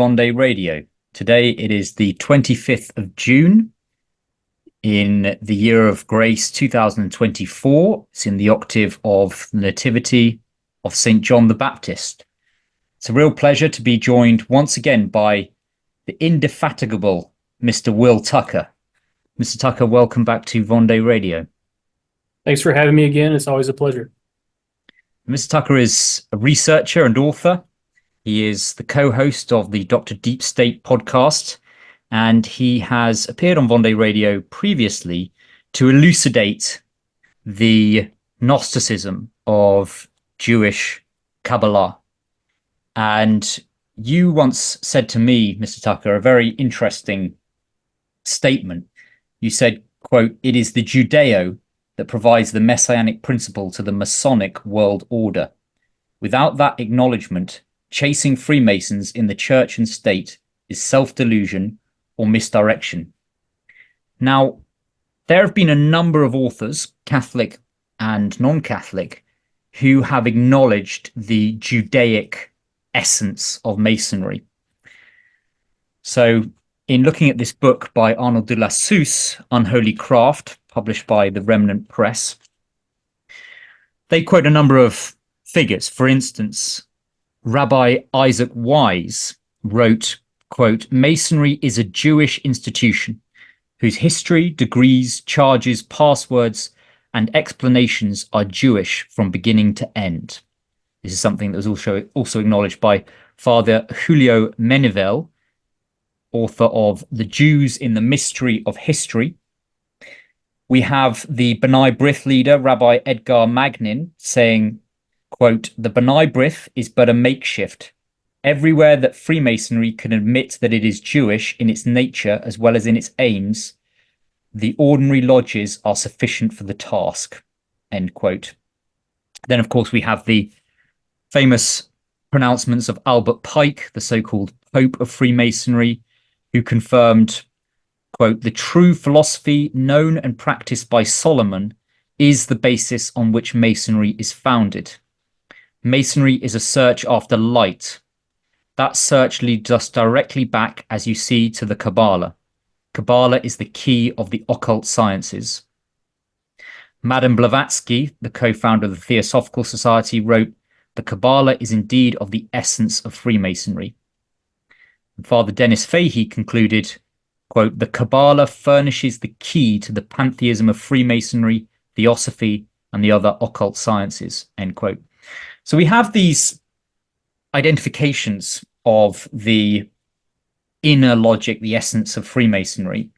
Vendée Radio. Today it is the 25th of June in the year of grace 2024. It's in the octave of the Nativity of St. John the Baptist. It's a real pleasure to be joined once again by the indefatigable Mr. Will Tucker. Mr. Tucker, welcome back to Vendée Radio. Thanks for having me again. It's always a pleasure. Mr. Tucker is a researcher and author. He is the co-host of the Dr. Deep State podcast, and he has appeared on Vendée Radio previously to elucidate the Gnosticism of Jewish Kabbalah. And you once said to me, Mr. Tucker, a very interesting statement. You said, quote, "It is the Judeo that provides the messianic principle to the Masonic world order. Without that acknowledgement, chasing Freemasons in the church and state is self-delusion or misdirection." Now, there have been a number of authors, Catholic and non-Catholic, who have acknowledged the Judaic essence of Masonry. So, in looking at this book by Arnold de la Suze, Unholy Craft, published by the Remnant Press, they quote a number of figures. For instance, Rabbi Isaac Wise wrote, quote, "Masonry is a Jewish institution whose history, degrees, charges, passwords, and explanations are Jewish from beginning to end." This is something that was also acknowledged by Father Julio Menevel, author of The Jews in the Mystery of History. We have the B'nai B'rith leader, Rabbi Edgar Magnin, saying, quote, "The B'nai B'rith is but a makeshift. Everywhere that Freemasonry can admit that it is Jewish in its nature as well as in its aims, the ordinary lodges are sufficient for the task," end quote. Then, of course, we have the famous pronouncements of Albert Pike, the so-called Pope of Freemasonry, who confirmed, quote, "The true philosophy known and practiced by Solomon is the basis on which Masonry is founded. Masonry is a search after light. That search leads us directly back, as you see, to the Kabbalah. Kabbalah is the key of the occult sciences." Madame Blavatsky, the co-founder of the Theosophical Society, wrote, "The Kabbalah is indeed of the essence of Freemasonry." And Father Dennis Fahey concluded, quote, "The Kabbalah furnishes the key to the pantheism of Freemasonry, Theosophy, and the other occult sciences," end quote. So we have these identifications of the inner logic, the essence of Freemasonry.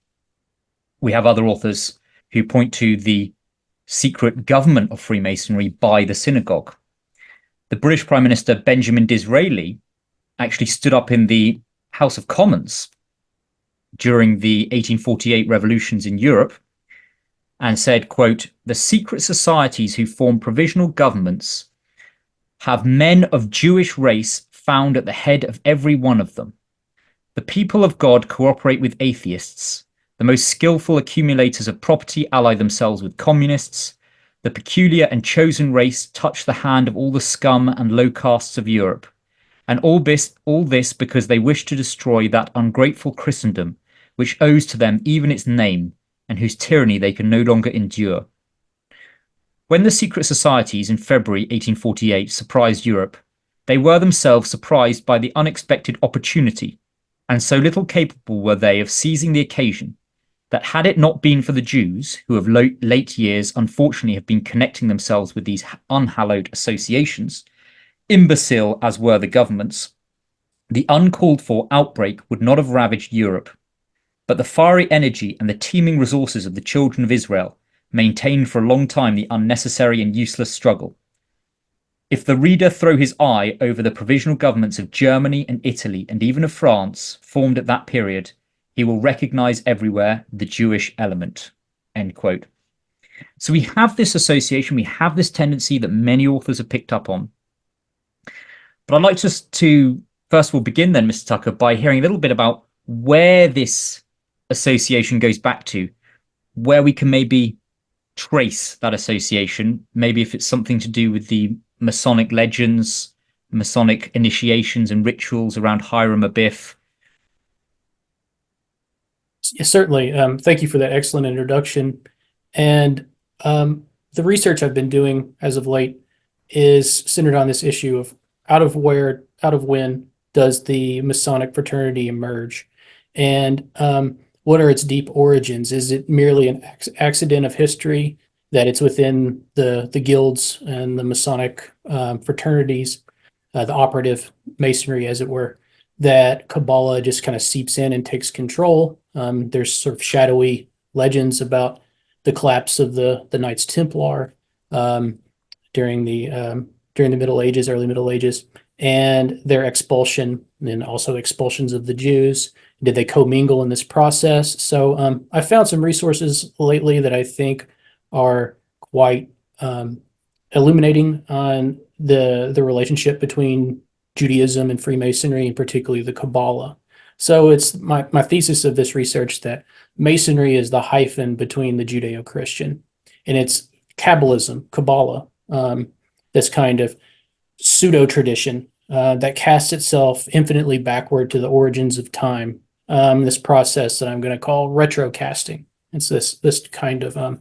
We have other authors who point to the secret government of Freemasonry by the Synagogue. The British Prime Minister Benjamin Disraeli actually stood up in the House of Commons during the 1848 revolutions in Europe and said, quote, "The secret societies who form provisional governments have men of Jewish race found at the head of every one of them. The people of God cooperate with atheists. The most skillful accumulators of property ally themselves with communists. The peculiar and chosen race touch the hand of all the scum and low castes of Europe. And all this because they wish to destroy that ungrateful Christendom, which owes to them even its name, and whose tyranny they can no longer endure." When the secret societies in February 1848 surprised Europe, they were themselves surprised by the unexpected opportunity, and so little capable were they of seizing the occasion that had it not been for the Jews, who of late years unfortunately have been connecting themselves with these unhallowed associations, imbecile as were the governments, the uncalled for outbreak would not have ravaged Europe. But the fiery energy and the teeming resources of the children of Israel maintained for a long time the unnecessary and useless struggle. If the reader throw his eye over the provisional governments of Germany and Italy and even of France formed at that period, he will recognize everywhere the Jewish element, end quote. So we have this association, we have this tendency that many authors have picked up on. But I'd like to first of all begin then, Mr. Tucker, by hearing a little bit about where this association goes back to, where we can maybe trace that association, maybe if it's something to do with the Masonic legends, Masonic initiations and rituals around Hiram, Abiff? Yes, certainly. Thank you for that excellent introduction. And the research I've been doing as of late is centered on this issue of out of when does the Masonic fraternity emerge? And what are its deep origins? Is it merely an accident of history that it's within the guilds and the Masonic fraternities, the operative masonry, as it were, that Kabbalah just kind of seeps in and takes control? There's sort of shadowy legends about the collapse of the Knights Templar during the Middle Ages, early Middle Ages, and their expulsion, and then also expulsions of the Jews. Did they commingle in this process? So I found some resources lately that I think are quite illuminating on the relationship between Judaism and Freemasonry, and particularly the Kabbalah. So it's my thesis of this research that Masonry is the hyphen between the Judeo-Christian, and it's Kabbalism, Kabbalah, this kind of pseudo-tradition that casts itself infinitely backward to the origins of time. This process that I'm going to call retrocasting. It's this kind of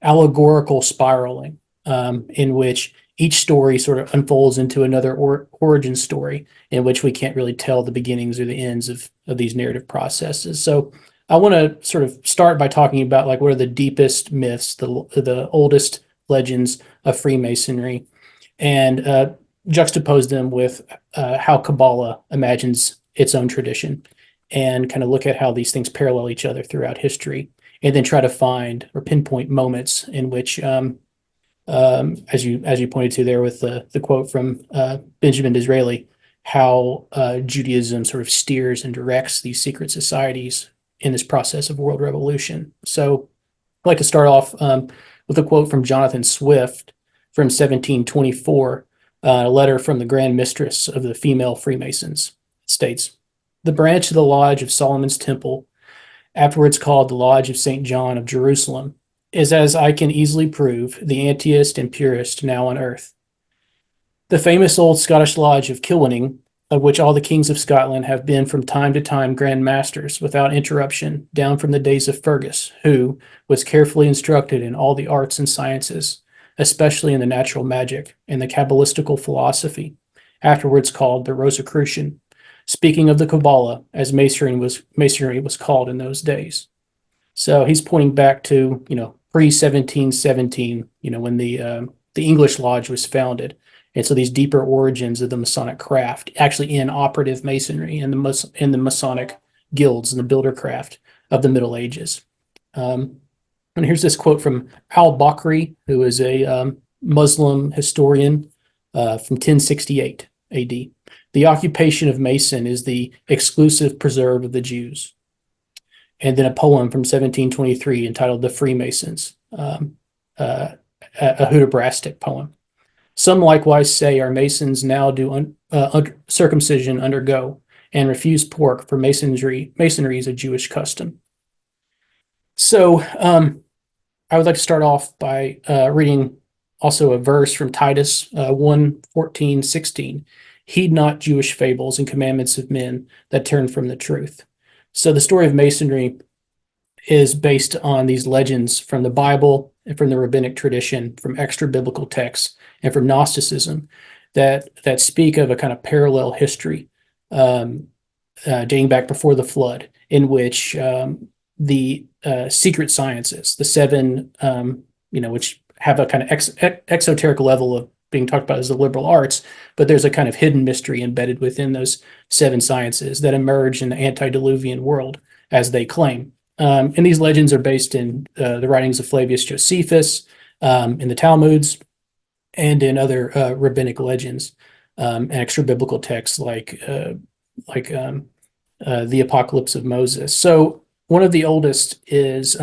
allegorical spiraling in which each story sort of unfolds into another origin story in which we can't really tell the beginnings or the ends of these narrative processes. So I want to sort of start by talking about like what are the deepest myths, the oldest legends of Freemasonry, and juxtapose them with how Kabbalah imagines its own tradition, and kind of look at how these things parallel each other throughout history, and then try to find or pinpoint moments in which as you pointed to there with the quote from Benjamin Disraeli, how Judaism sort of steers and directs these secret societies in this process of world revolution. So I'd like to start off with a quote from Jonathan Swift from 1724, a letter from the Grand Mistress of the female Freemasons. It states, "The branch of the Lodge of Solomon's Temple, afterwards called the Lodge of St. John of Jerusalem, is, as I can easily prove, the antiest and purest now on earth. The famous old Scottish Lodge of Kilwinning, of which all the kings of Scotland have been from time to time grand masters without interruption, down from the days of Fergus, who was carefully instructed in all the arts and sciences, especially in the natural magic and the Kabbalistical philosophy, afterwards called the Rosicrucian, speaking of the Kabbalah as masonry was called in those days." So he's pointing back to, pre-1717, when the English Lodge was founded. And so these deeper origins of the Masonic craft, actually in operative masonry, in the Masonic guilds and the builder craft of the Middle Ages. And here's this quote from al-Bakri, who is a Muslim historian from 1068 AD. "The occupation of Mason is the exclusive preserve of the Jews." And then a poem from 1723 entitled "The Freemasons," a Hudibrastic poem. "Some likewise say our Masons now do circumcision undergo, and refuse pork, for masonry is a Jewish custom." So I would like to start off by reading also a verse from Titus 1:14-16. "Heed not Jewish fables and commandments of men that turn from the truth." So the story of Masonry is based on these legends from the Bible and from the rabbinic tradition, from extra biblical texts, and from Gnosticism that speak of a kind of parallel history dating back before the flood, in which the secret sciences, the seven, which have a kind of exoteric level of being talked about as the liberal arts, but there's a kind of hidden mystery embedded within those seven sciences that emerge in the antediluvian world, as they claim. And these legends are based in the writings of Flavius Josephus, in the Talmuds, and in other rabbinic legends, and extra biblical texts like the Apocalypse of Moses. So one of the oldest is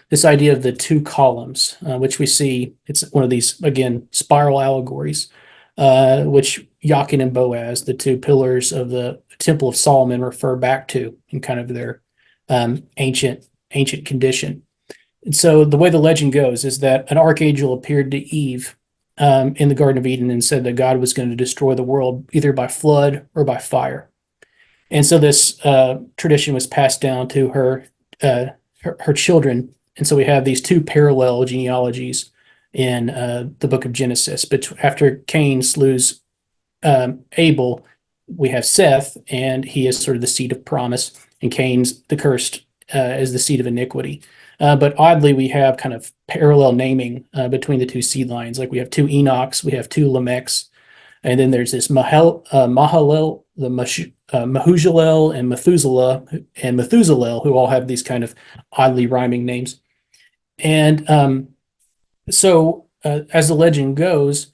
this idea of the two columns, which we see. It's one of these, again, spiral allegories, which Jachin and Boaz, the two pillars of the Temple of Solomon, refer back to in kind of their ancient condition. And so the way the legend goes is that an archangel appeared to Eve in the Garden of Eden and said that God was going to destroy the world either by flood or by fire. And so this tradition was passed down to her children. And so we have these two parallel genealogies in the book of Genesis. But after Cain slews Abel, we have Seth, and he is sort of the seed of promise, and Cain's the cursed as the seed of iniquity. But oddly, we have kind of parallel naming between the two seed lines. Like we have two Enochs, we have two Lamechs, and then there's this Mahalalel, Mahujalel, and Methuselah, who all have these kind of oddly rhyming names. And so, as the legend goes,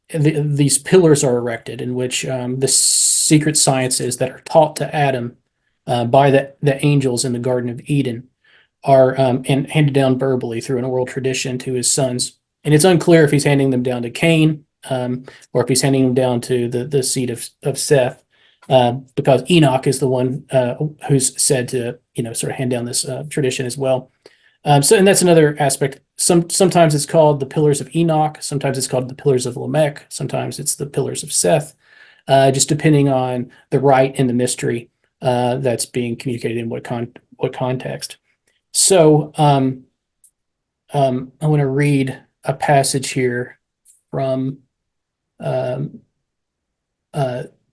these pillars are erected in which the secret sciences that are taught to Adam by the angels in the Garden of Eden are and handed down verbally through an oral tradition to his sons. And it's unclear if he's handing them down to Cain or if he's handing them down to the seed of Seth, because Enoch is the one who's said to sort of hand down this tradition as well. And that's another aspect. Sometimes it's called the Pillars of Enoch. Sometimes it's called the Pillars of Lamech. Sometimes it's the Pillars of Seth, just depending on the rite and the mystery that's being communicated in what context. So I want to read a passage here from Albert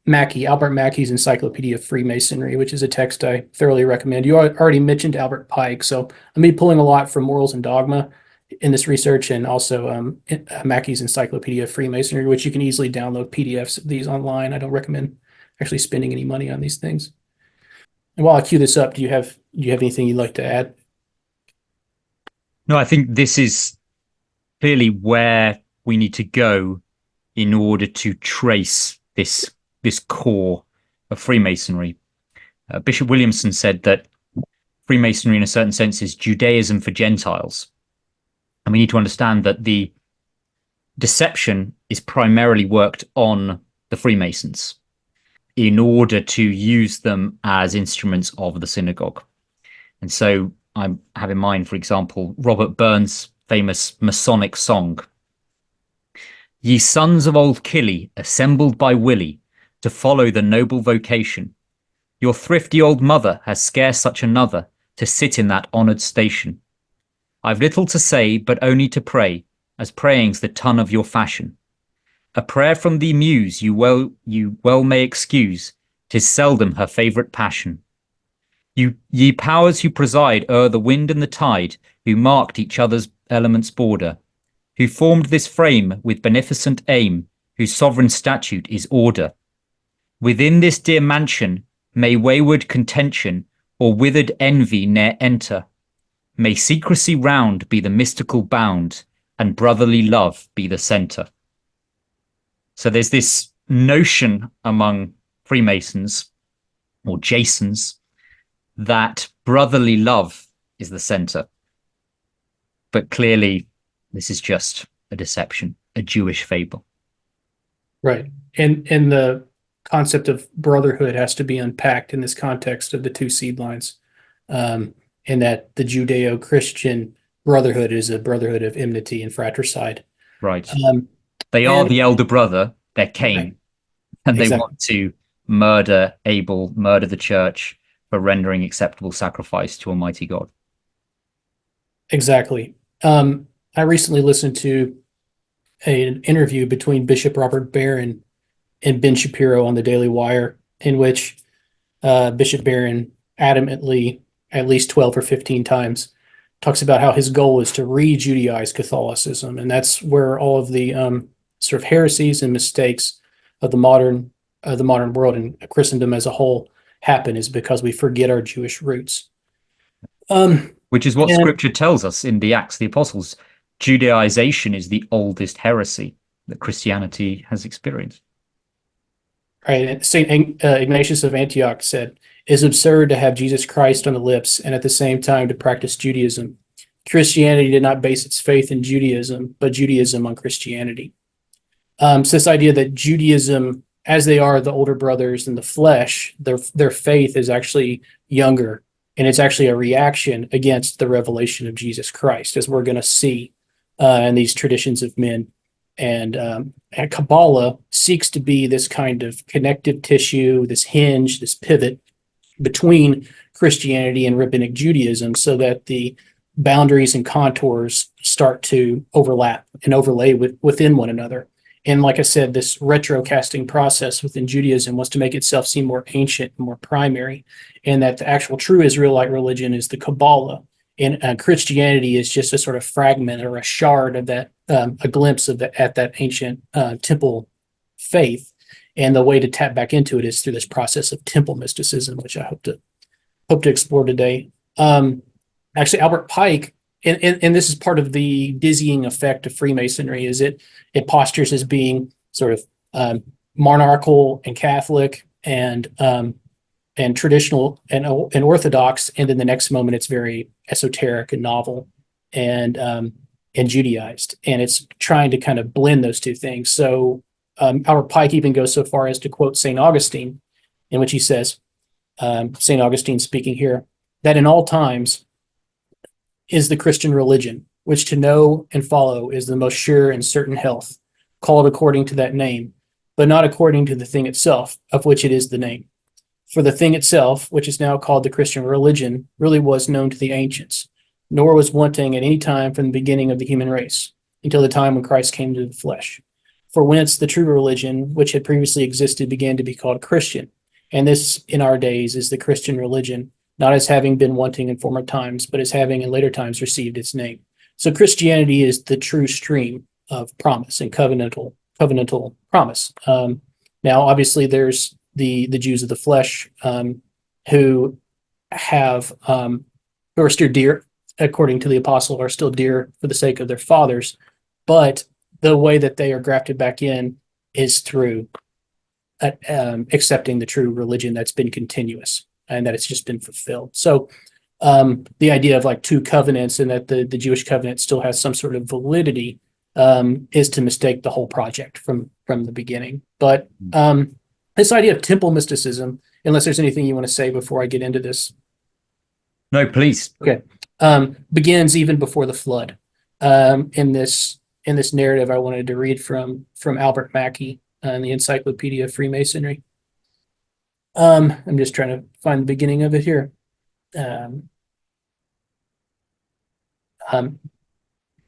Mackey's Encyclopedia of Freemasonry, which is a text I thoroughly recommend. You already mentioned Albert Pike, so I'm be pulling a lot from Morals and Dogma in this research, and also Mackey's Encyclopedia of Freemasonry, which you can easily download PDFs of these online. I don't recommend actually spending any money on these things. And while I cue this up, do you have anything you'd like to add? No, I think this is clearly where we need to go in order to trace this core of Freemasonry. Bishop Williamson said that Freemasonry, in a certain sense, is Judaism for Gentiles. And we need to understand that the deception is primarily worked on the Freemasons in order to use them as instruments of the synagogue. And so I have in mind, for example, Robert Burns' famous Masonic song, "Ye sons of old Killy, assembled by Willie, to follow the noble vocation. Your thrifty old mother has scarce such another to sit in that honoured station. I've little to say, but only to pray, as praying's the ton of your fashion. A prayer from thee muse you well may excuse, 'tis seldom her favourite passion. Ye powers who preside o'er the wind and the tide, who marked each other's elements' border, who formed this frame with beneficent aim, whose sovereign statute is order. Within this dear mansion may wayward contention or withered envy ne'er enter. May secrecy round be the mystical bound, and brotherly love be the centre." So there's this notion among Freemasons or Jasons that brotherly love is the centre. But clearly, this is just a deception, a Jewish fable. Right. And the concept of brotherhood has to be unpacked in this context of the two seed lines, and that the Judeo-Christian brotherhood is a brotherhood of enmity and fratricide. Right. They are the elder brother, they're Cain, right. And they want to murder Abel, murder the church for rendering acceptable sacrifice to Almighty God. Exactly. I recently listened to an interview between Bishop Robert Barron and Ben Shapiro on the Daily Wire, in which Bishop Barron adamantly, at least 12 or 15 times, talks about how his goal is to re-Judaize Catholicism. And that's where all of the sort of heresies and mistakes of the modern world and Christendom as a whole happen, is because we forget our Jewish roots. Which is what Scripture tells us in the Acts of the Apostles. Judaization is the oldest heresy that Christianity has experienced. Right. And St. Ignatius of Antioch said, "It's absurd to have Jesus Christ on the lips and at the same time to practice Judaism. Christianity did not base its faith in Judaism, but Judaism on Christianity." So this idea that Judaism, as they are the older brothers in the flesh, their faith is actually younger, and it's actually a reaction against the revelation of Jesus Christ, as we're going to see in these traditions of men. And Kabbalah seeks to be this kind of connective tissue, this hinge, this pivot between Christianity and Rabbinic Judaism, so that the boundaries and contours start to overlap and overlay within one another. And like I said, this retrocasting process within Judaism was to make itself seem more ancient and more primary, and that the actual true Israelite religion is the Kabbalah, and Christianity is just a sort of fragment or a shard of that, a glimpse of that ancient temple faith. And the way to tap back into it is through this process of temple mysticism, which I hope to explore today. Actually, Albert Pike, and this is part of the dizzying effect of Freemasonry, is it postures as being sort of monarchical and Catholic and traditional and orthodox, and then the next moment it's very esoteric and novel and Judaized, and it's trying to kind of blend those two things. So Albert Pike even goes so far as to quote St. Augustine, in which he says, St. Augustine speaking here, that in all times is the Christian religion, which to know and follow is the most sure and certain health, called according to that name, but not according to the thing itself, of which it is the name. For the thing itself, which is now called the Christian religion, really was known to the ancients, nor was wanting at any time from the beginning of the human race, until the time when Christ came to the flesh. For whence the true religion, which had previously existed, began to be called Christian. And this, in our days, is the Christian religion, not as having been wanting in former times, but as having in later times received its name. So Christianity is the true stream of promise and covenantal promise. Now, obviously, there's the Jews of the flesh who are still dear, according to the apostle, are still dear for the sake of their fathers, but the way that they are grafted back in is through accepting the true religion that's been continuous and that it's just been fulfilled. So the idea of like two covenants and that the Jewish covenant still has some sort of validity is to mistake the whole project from the beginning. But this idea of temple mysticism, unless there's anything you want to say before I get into this. No, please. Okay. Begins even before the flood. In this narrative, I wanted to read from Albert Mackey in the Encyclopedia of Freemasonry. I'm just trying to find the beginning of it here. And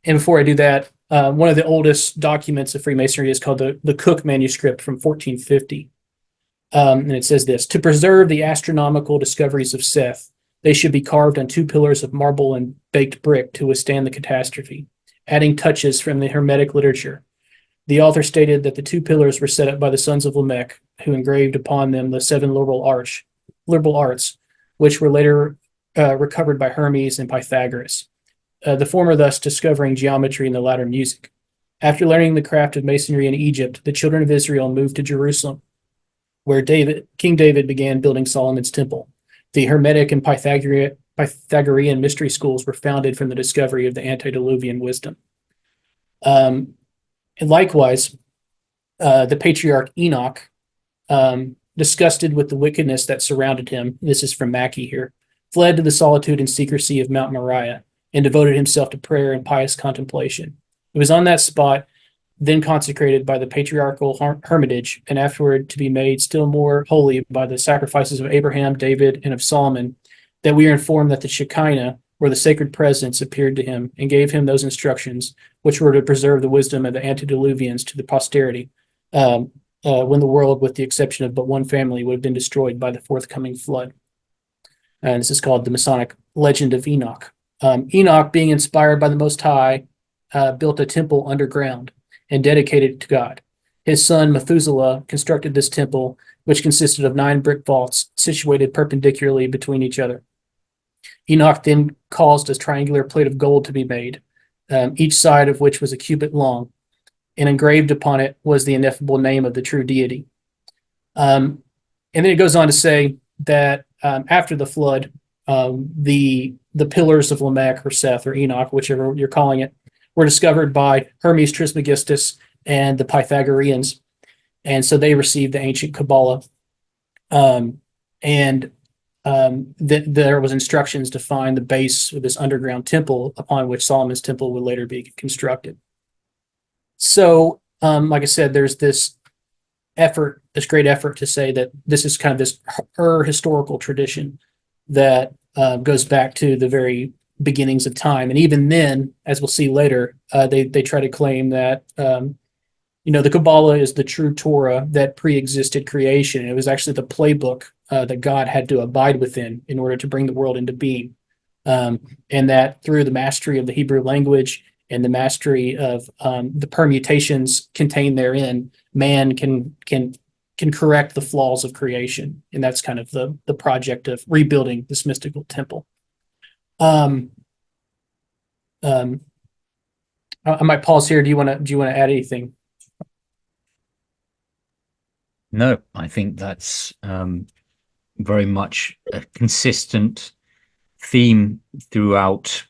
before I do that, one of the oldest documents of Freemasonry is called the Cook manuscript from 1450. And it says this: to preserve the astronomical discoveries of Seth, they should be carved on two pillars of marble and baked brick to withstand the catastrophe, adding touches from the Hermetic literature. The author stated that the two pillars were set up by the sons of Lamech, who engraved upon them the seven liberal arts, which were later recovered by Hermes and Pythagoras, the former thus discovering geometry and the latter music. After learning the craft of masonry in Egypt, the children of Israel moved to Jerusalem, where King David began building Solomon's temple. The Hermetic and Pythagorean mystery schools were founded from the discovery of the antediluvian wisdom. And likewise, the patriarch Enoch, disgusted with the wickedness that surrounded him, this is from Mackey here, fled to the solitude and secrecy of Mount Moriah and devoted himself to prayer and pious contemplation. It was on that spot, then consecrated by the patriarchal hermitage, and afterward to be made still more holy by the sacrifices of Abraham, David, and of Solomon, that we are informed that the Shekinah, or the sacred presence, appeared to him and gave him those instructions which were to preserve the wisdom of the antediluvians to the posterity, when the world, with the exception of but one family, would have been destroyed by the forthcoming flood. And this is called the Masonic legend of Enoch. Enoch, being inspired by the Most High, built a temple underground and dedicated it to God. His son Methuselah constructed this temple, which consisted of 9 brick vaults situated perpendicularly between each other. Enoch then caused a triangular plate of gold to be made, each side of which was a cubit long, and engraved upon it was the ineffable name of the true deity. And then it goes on to say that after the flood, the pillars of Lamech or Seth or Enoch, whichever you're calling it, were discovered by Hermes Trismegistus and the Pythagoreans, and so they received the ancient Kabbalah. There was instructions to find the base of this underground temple upon which Solomon's temple would later be constructed. So like I said, there's this great effort to say that this is kind of this historical tradition that goes back to the very beginnings of time. And even then, as we'll see later, they try to claim that the Kabbalah is the true Torah that pre-existed creation. It was actually the playbook that God had to abide within in order to bring the world into being. And that through the mastery of the Hebrew language and the mastery of the permutations contained therein, man can correct the flaws of creation. And that's kind of the project of rebuilding this mystical temple. I might pause here. Do you want to add anything? No, I think that's very much a consistent theme throughout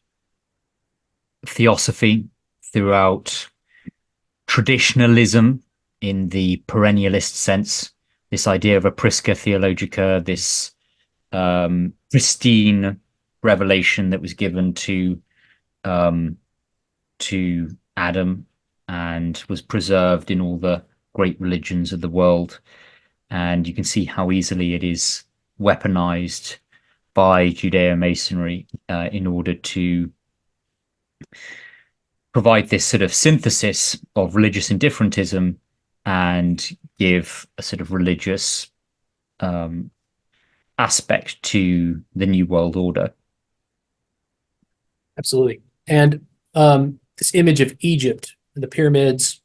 theosophy, throughout traditionalism in the perennialist sense, this idea of a prisca theologica, this pristine revelation that was given to Adam and was preserved in all the great religions of the world. And you can see how easily it is weaponized by Judeo-Masonry in order to provide this sort of synthesis of religious indifferentism and give a sort of religious aspect to the New World Order. Absolutely. And this image of Egypt, the pyramids,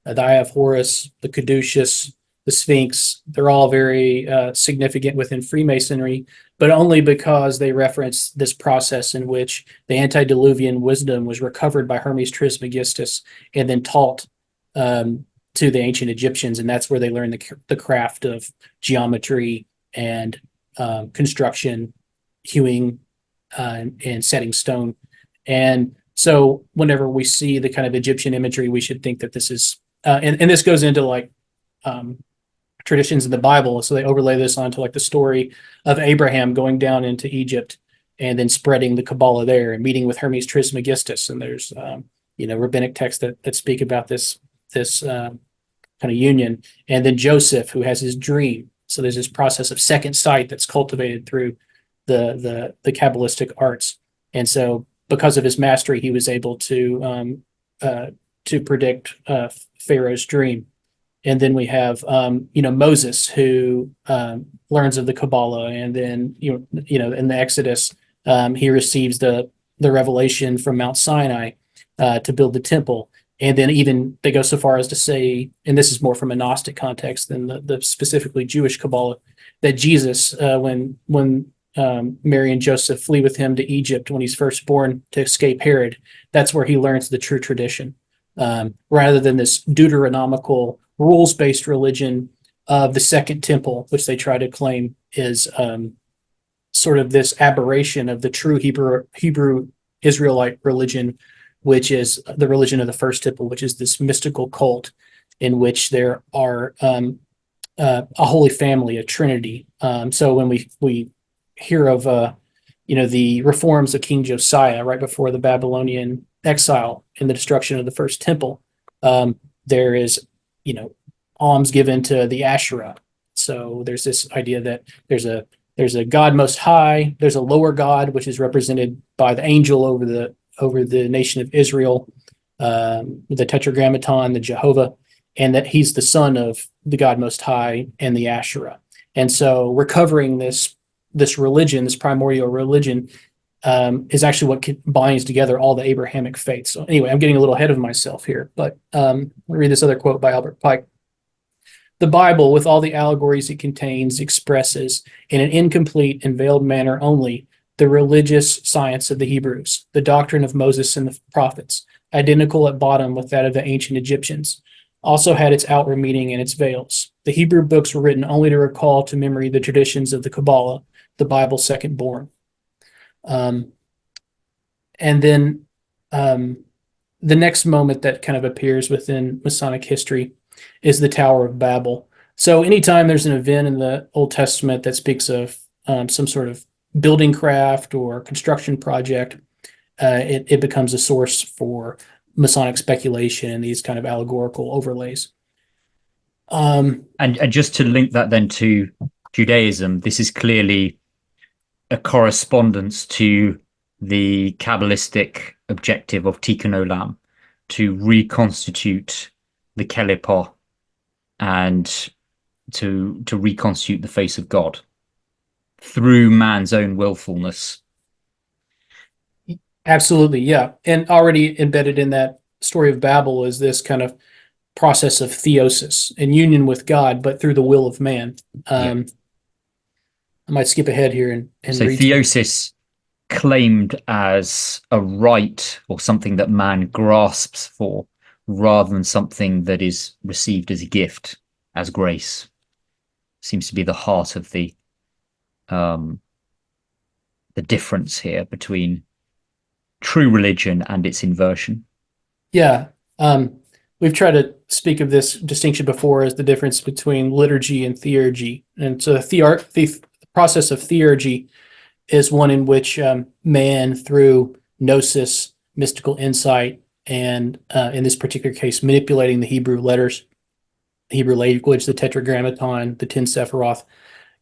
the Eye of Horus, the Caduceus, the Sphinx, they're all very significant within Freemasonry, but only because they reference this process in which the antediluvian wisdom was recovered by Hermes Trismegistus and then taught to the ancient Egyptians. And that's where they learned the craft of geometry and construction, hewing, and setting stone. And so whenever we see the kind of Egyptian imagery, we should think that this is, and this goes into like traditions in the Bible. So they overlay this onto like the story of Abraham going down into Egypt and then spreading the Kabbalah there and meeting with Hermes Trismegistus. And there's, rabbinic texts that speak about this kind of union. And then Joseph, who has his dream. So there's this process of second sight that's cultivated through the Kabbalistic arts. And so because of his mastery, he was able to predict Pharaoh's dream. And then we have, Moses, who learns of the Kabbalah, and then, in the Exodus, he receives the revelation from Mount Sinai to build the temple. And then even they go so far as to say, and this is more from a Gnostic context than the specifically Jewish Kabbalah, that Jesus, when Mary and Joseph flee with him to Egypt when he's first born to escape Herod, that's where he learns the true tradition, rather than this Deuteronomical rules-based religion of the Second Temple, which they try to claim is sort of this aberration of the true Hebrew Israelite religion, which is the religion of the First Temple, which is this mystical cult in which there are a holy family, a trinity. So when we hear of the reforms of King Josiah right before the Babylonian exile and the destruction of the First Temple, there is alms given to the Asherah. So there's this idea that there's a God most high, there's a lower God, which is represented by the angel over the nation of Israel, the Tetragrammaton, the Jehovah, and that he's the son of the God most high and the Asherah. And so recovering this religion, this primordial religion, is actually what binds together all the Abrahamic faiths. So anyway, I'm getting a little ahead of myself here, but let me read this other quote by Albert Pike. The Bible, with all the allegories it contains, expresses, in an incomplete and veiled manner only, the religious science of the Hebrews, the doctrine of Moses and the prophets, identical at bottom with that of the ancient Egyptians, also had its outward meaning and its veils. The Hebrew books were written only to recall to memory the traditions of the Kabbalah, the Bible's second born. And then the next moment that kind of appears within Masonic history is the Tower of Babel. So anytime there's an event in the Old Testament that speaks of some sort of building craft or construction project, it becomes a source for Masonic speculation and these kind of allegorical overlays. And just to link that then to Judaism, this is clearly a correspondence to the Kabbalistic objective of Tikkun Olam, to reconstitute the Kelippah and to reconstitute the face of God through man's own willfulness. Absolutely, yeah. And already embedded in that story of Babel is this kind of process of theosis and union with God, but through the will of man. I might skip ahead here and so read theosis claimed as a right or something that man grasps for, rather than something that is received as a gift, as grace. Seems to be the heart of the difference here between true religion and its inversion. Yeah. We've tried to speak of this distinction before as the difference between liturgy and theurgy. And so the process of theurgy is one in which man, through gnosis, mystical insight, and in this particular case, manipulating the Hebrew letters, the Hebrew language, the Tetragrammaton, the 10 Sephiroth,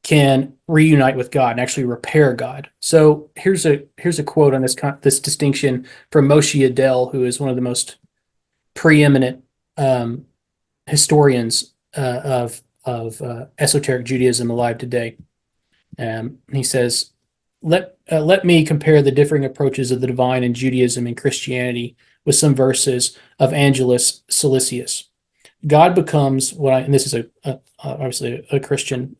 can reunite with God and actually repair God. So here's a quote on this distinction from Moshe Adel, who is one of the most preeminent historians of esoteric Judaism alive today. He says, let me compare the differing approaches of the divine in Judaism and Christianity with some verses of Angelus Silesius. God becomes what and this is obviously a Christian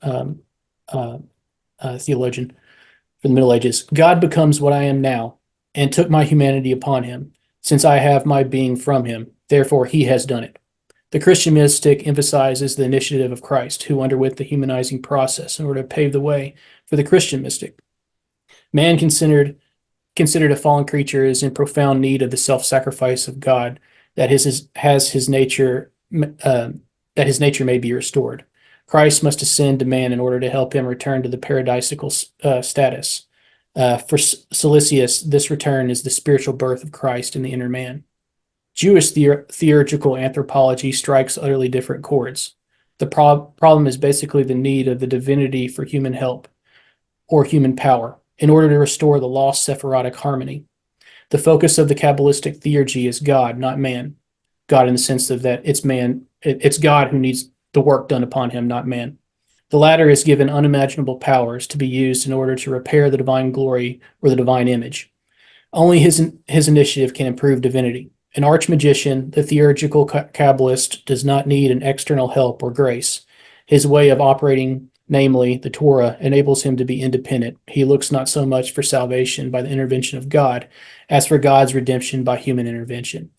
theologian from the Middle Ages. God becomes what I am now and took my humanity upon him, since I have my being from him. Therefore, he has done it. The Christian mystic emphasizes the initiative of Christ, who underwent the humanizing process in order to pave the way for the Christian mystic. Man considered a fallen creature is in profound need of the self-sacrifice of God, that his nature may be restored. Christ must ascend to man in order to help him return to the paradisical status. For Silesius, this return is the spiritual birth of Christ in the inner man. Jewish theurgical anthropology strikes utterly different chords. The problem is basically the need of the divinity for human help or human power in order to restore the lost Sephirotic harmony. The focus of the Kabbalistic theurgy is God, not man. God in the sense of that it's God who needs the work done upon him, not man. The latter is given unimaginable powers to be used in order to repair the divine glory or the divine image. Only his initiative can improve divinity. An arch-magician, the theurgical Kabbalist, does not need an external help or grace. His way of operating, namely the Torah, enables him to be independent. He looks not so much for salvation by the intervention of God as for God's redemption by human intervention.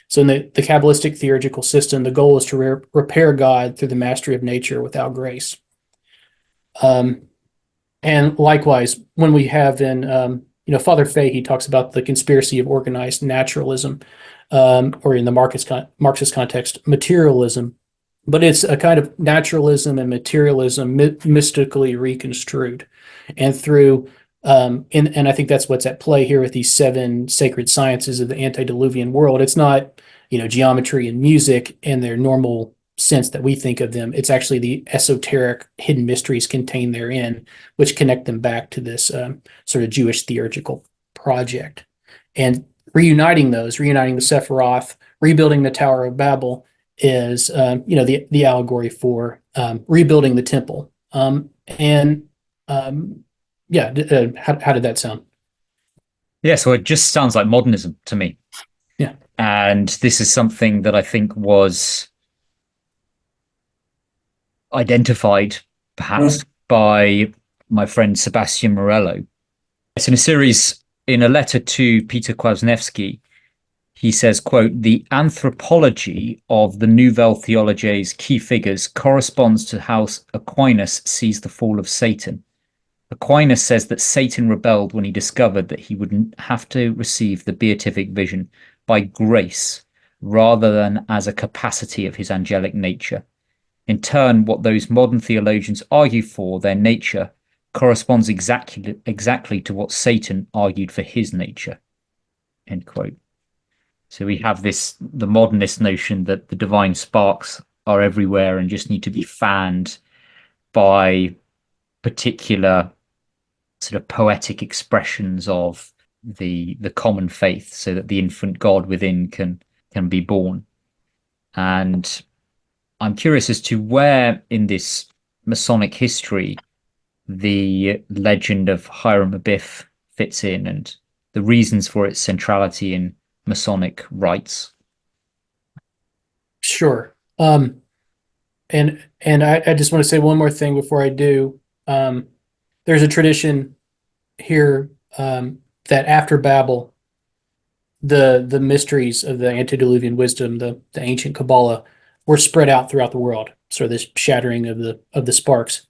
So in the Kabbalistic theurgical system, the goal is to repair God through the mastery of nature without grace. And likewise, when we have in Father Fahey talks about the conspiracy of organized naturalism, or in the Marxist context, materialism, but it's a kind of naturalism and materialism mystically reconstrued, and through and I think that's what's at play here with these 7 sacred sciences of the antediluvian world. It's not geometry and music in their normal sense that we think of them. It's actually the esoteric hidden mysteries contained therein, which connect them back to this sort of Jewish theurgical project. And reuniting the Sephiroth, rebuilding the Tower of Babel is, the allegory for rebuilding the temple. How did that sound? Yeah, so it just sounds like modernism to me. Yeah. And this is something that I think was identified perhaps by my friend Sebastian Morello. It's in a series, in a letter to Peter Kwasniewski, he says, quote, "The anthropology of the Nouvelle Theology's key figures corresponds to how Aquinas sees the fall of Satan. Aquinas says that Satan rebelled when he discovered that he would have to receive the beatific vision by grace rather than as a capacity of his angelic nature. In turn, what those modern theologians argue for their nature corresponds exactly to what Satan argued for his nature." End quote. So we have the modernist notion that the divine sparks are everywhere and just need to be fanned by particular sort of poetic expressions of the common faith, so that the infant God within can be born. And I'm curious as to where in this Masonic history the legend of Hiram Abiff fits in, and the reasons for its centrality in Masonic rites. Sure. And I just want to say one more thing before I do. There's a tradition here that after Babel, the mysteries of the antediluvian wisdom, the ancient Kabbalah, were spread out throughout the world. So this shattering of the sparks,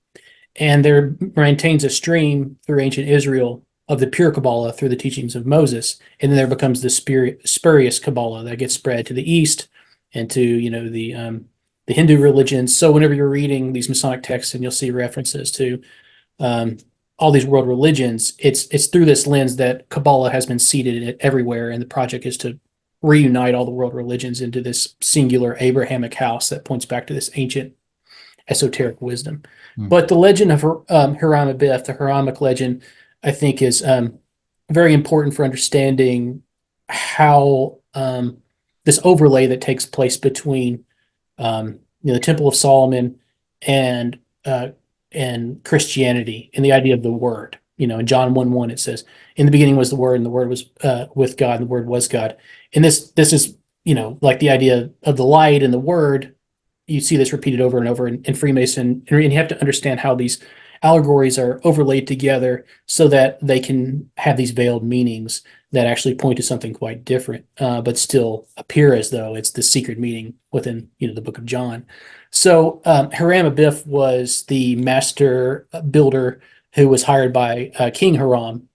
and there maintains a stream through ancient Israel of the pure Kabbalah through the teachings of Moses, and then there becomes the spurious Kabbalah that gets spread to the east and to the Hindu religions. So whenever you're reading these Masonic texts and you'll see references to all these world religions, it's through this lens that Kabbalah has been seeded everywhere, and the project is to reunite all the world religions into this singular Abrahamic house that points back to this ancient esoteric wisdom. But the legend of Hiram Abiff, the Hiramic legend, I think is very important for understanding how this overlay that takes place between the Temple of Solomon and Christianity, and the idea of the Word. In John 1:1 it says, "In the beginning was the Word, and the Word was with God, and the Word was God." And this is like the idea of the light and the Word. You see this repeated over and over in Freemason, and you have to understand how these allegories are overlaid together so that they can have these veiled meanings that actually point to something quite different, but still appear as though it's the secret meaning within the Book of John. So Hiram Abiff was the master builder who was hired by King Hiram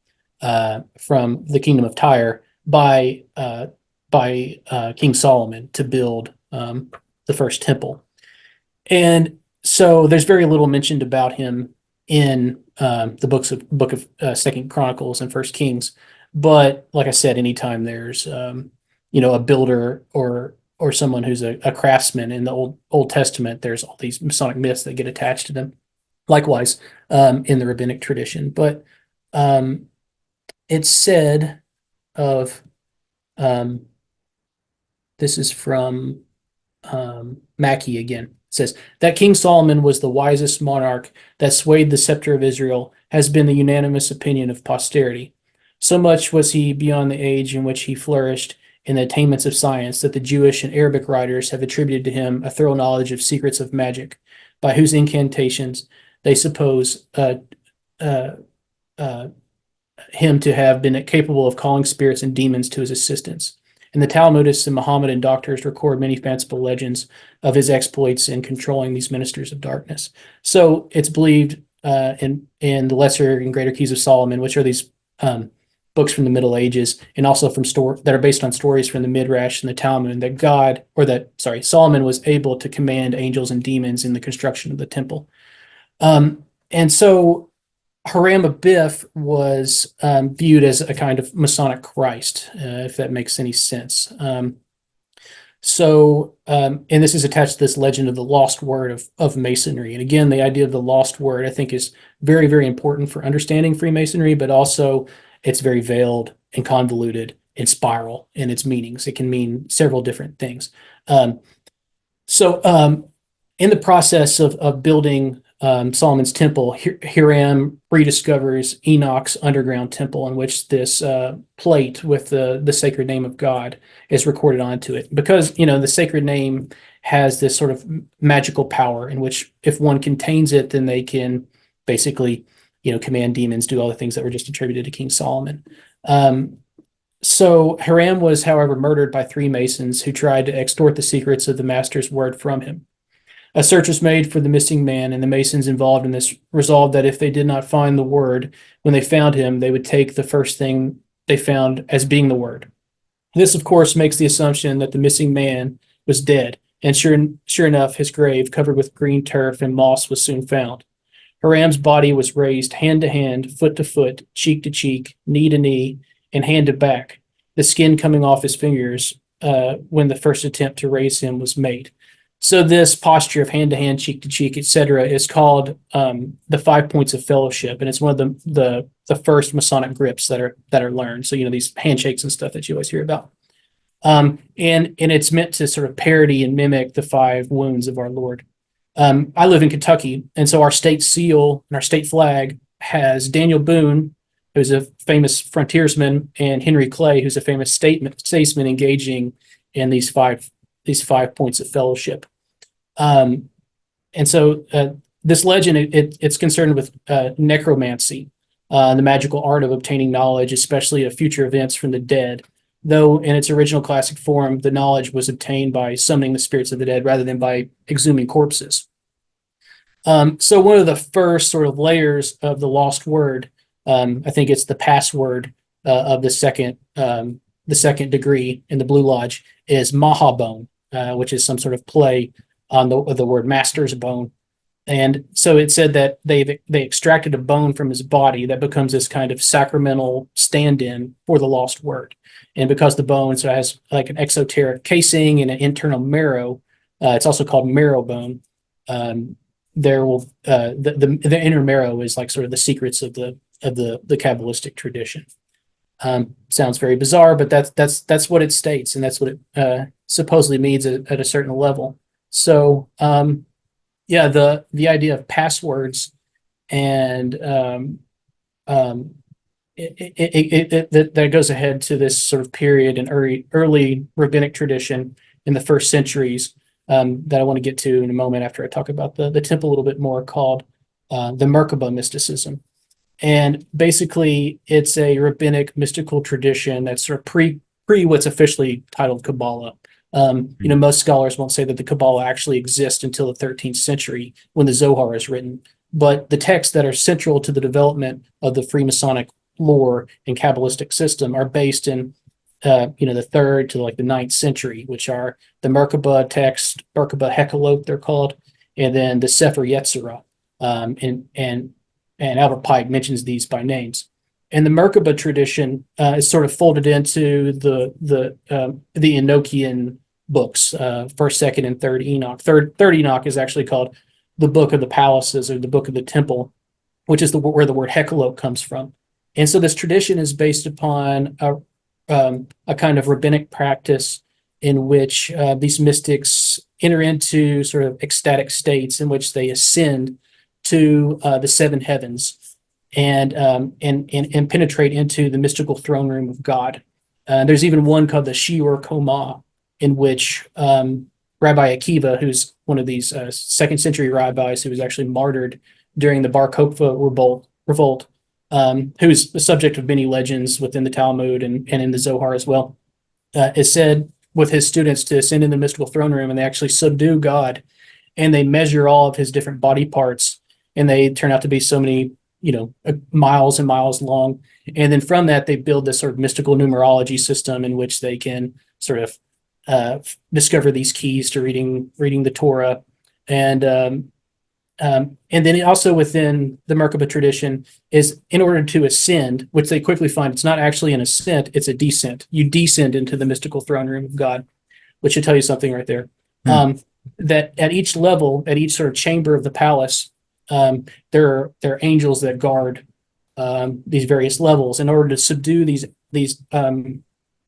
from the kingdom of Tyre by King Solomon to build the first temple. And so there's very little mentioned about him in the book of Second Chronicles and First Kings. But like I said, anytime there's a builder or someone who's a craftsman in the Old Testament, there's all these Masonic myths that get attached to them. Likewise, in the rabbinic tradition. But it's said of this is from Mackey again. It says that King Solomon was the wisest monarch that swayed the scepter of Israel has been the unanimous opinion of posterity. So much was he beyond the age in which he flourished in the attainments of science that the Jewish and Arabic writers have attributed to him a thorough knowledge of secrets of magic, by whose incantations they suppose him to have been capable of calling spirits and demons to his assistance. And the Talmudists and Mohammedan doctors record many fanciful legends of his exploits in controlling these ministers of darkness. So it's believed in the Lesser and Greater Keys of Solomon, which are these books from the Middle Ages, and also from that are based on stories from the Midrash and the Talmud, that Solomon was able to command angels and demons in the construction of the temple. And so Hiram Abiff was viewed as a kind of Masonic Christ, if that makes any sense. And this is attached to this legend of the lost word of Masonry. And again, the idea of the lost word, I think, is very, very important for understanding Freemasonry, but also it's very veiled and convoluted and spiral in its meanings. It can mean several different things. In the process of building Solomon's temple, Hiram rediscovers Enoch's underground temple, in which this plate with the sacred name of God is recorded onto it. Because the sacred name has this sort of magical power in which, if one contains it, then they can basically command demons, do all the things that were just attributed to King Solomon. So Hiram was, however, murdered by 3 Masons who tried to extort the secrets of the master's word from him. A search was made for the missing man, and the Masons involved in this resolved that if they did not find the word when they found him, they would take the first thing they found as being the word. This, of course, makes the assumption that the missing man was dead, and sure enough, his grave, covered with green turf and moss, was soon found. Hiram's body was raised hand to hand, foot to foot, cheek to cheek, knee to knee, and hand to back, the skin coming off his fingers when the first attempt to raise him was made. So this posture of hand to hand, cheek to cheek, etc., is called the 5 points of fellowship, and it's one of the first Masonic grips that are learned. So these handshakes and stuff that you always hear about, and it's meant to sort of parody and mimic the 5 wounds of our Lord. I live in Kentucky, and so our state seal and our state flag has Daniel Boone, who's a famous frontiersman, and Henry Clay, who's a famous statesman engaging in these five points of fellowship. And so this legend, it's concerned with necromancy, the magical art of obtaining knowledge, especially of future events from the dead. Though in its original classic form, the knowledge was obtained by summoning the spirits of the dead rather than by exhuming corpses. So one of the first sort of layers of the lost word, I think it's the password of the second degree in the Blue Lodge, is Mahabone, which is some sort of play on the word master's bone. And so it said that they extracted a bone from his body that becomes this kind of sacramental stand-in for the lost word. And because the bone has like an exoteric casing and an internal marrow, it's also called marrow bone. There will the inner marrow is like sort of the secrets of the Kabbalistic tradition. Sounds very bizarre, but that's what it states, and that's what it supposedly means at a certain level. So the idea of passwords and that goes ahead to this sort of period in early rabbinic tradition in the first centuries that I want to get to in a moment after I talk about the temple a little bit more, called the Merkaba mysticism. And basically, it's a rabbinic mystical tradition that's sort of pre what's officially titled Kabbalah. Most scholars won't say that the Kabbalah actually exists until the 13th century when the Zohar is written. But the texts that are central to the development of the Freemasonic lore and Kabbalistic system are based in, the 3rd to like the 9th century, which are the Merkaba text, Merkaba Hekaloth, they're called, and then the Sepher Yetzirah, and Albert Pike mentions these by names. And the Merkaba tradition is sort of folded into the Enochian books, First, Second, and Third Enoch. Third Enoch is actually called the Book of the Palaces, or the Book of the Temple, which is where the word Hekaloth comes from. And so this tradition is based upon a kind of rabbinic practice in which these mystics enter into sort of ecstatic states in which they ascend to the 7 heavens and penetrate into the mystical throne room of God. There's even one called the Shiur Koma, in which Rabbi Akiva, who's one of these 2nd century rabbis who was actually martyred during the Bar Kokhba revolt, who's the subject of many legends within the Talmud and in the Zohar as well, is said with his students to ascend in the mystical throne room, and they actually subdue God, and they measure all of his different body parts, and they turn out to be so many, miles and miles long. And then from that, they build this sort of mystical numerology system in which they can sort of discover these keys to reading the Torah. And then also within the Merkaba tradition is, in order to ascend, which they quickly find it's not actually an ascent, it's a descent. You descend into the mystical throne room of God, which should tell you something right there. That at each level, at each sort of chamber of the palace, there are angels that guard these various levels. In order to subdue these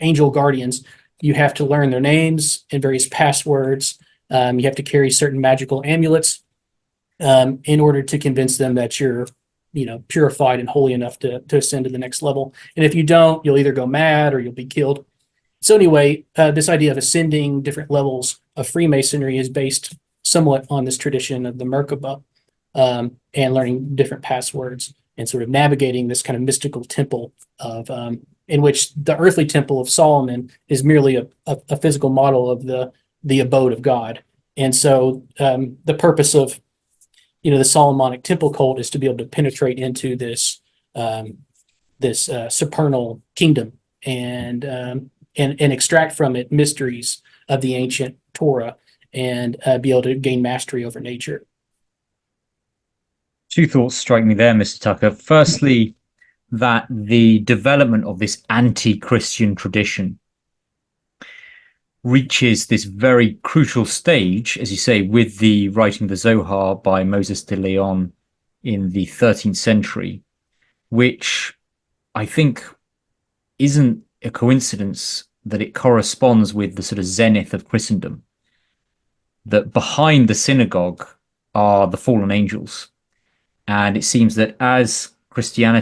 angel guardians, you have to learn their names and various passwords. You have to carry certain magical amulets in order to convince them that you're, purified and holy enough to ascend to the next level. And if you don't, you'll either go mad or you'll be killed. So anyway, this idea of ascending different levels of Freemasonry is based somewhat on this tradition of the Merkaba, and learning different passwords and sort of navigating this kind of mystical temple of in which the earthly temple of Solomon is merely a physical model of the abode of God. And so the purpose of the Solomonic temple cult is to be able to penetrate into this supernal kingdom and extract from it mysteries of the ancient Torah and be able to gain mastery over nature. 2 thoughts strike me there, Mr. Tucker. Firstly, that the development of this anti-Christian tradition reaches this very crucial stage, as you say, with the writing of the Zohar by Moses de Leon in the 13th century, which I think isn't a coincidence that it corresponds with the sort of zenith of Christendom, that behind the synagogue are the fallen angels. And it seems that as Christian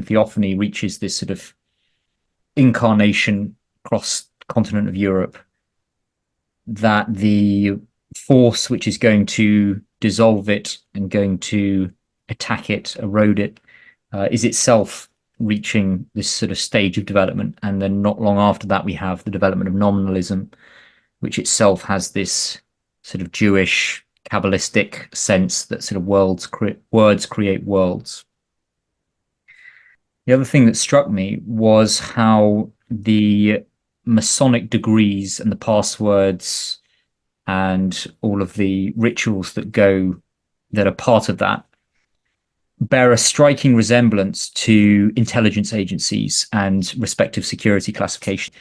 theophany reaches this sort of incarnation across the continent of Europe, that the force which is going to dissolve it and going to attack it, erode it, is itself reaching this sort of stage of development. And then not long after that, we have the development of nominalism, which itself has this sort of Jewish Kabbalistic sense that sort of words create worlds. The other thing that struck me was how the Masonic degrees and the passwords and all of the rituals that are part of that bear a striking resemblance to intelligence agencies and respective security classification.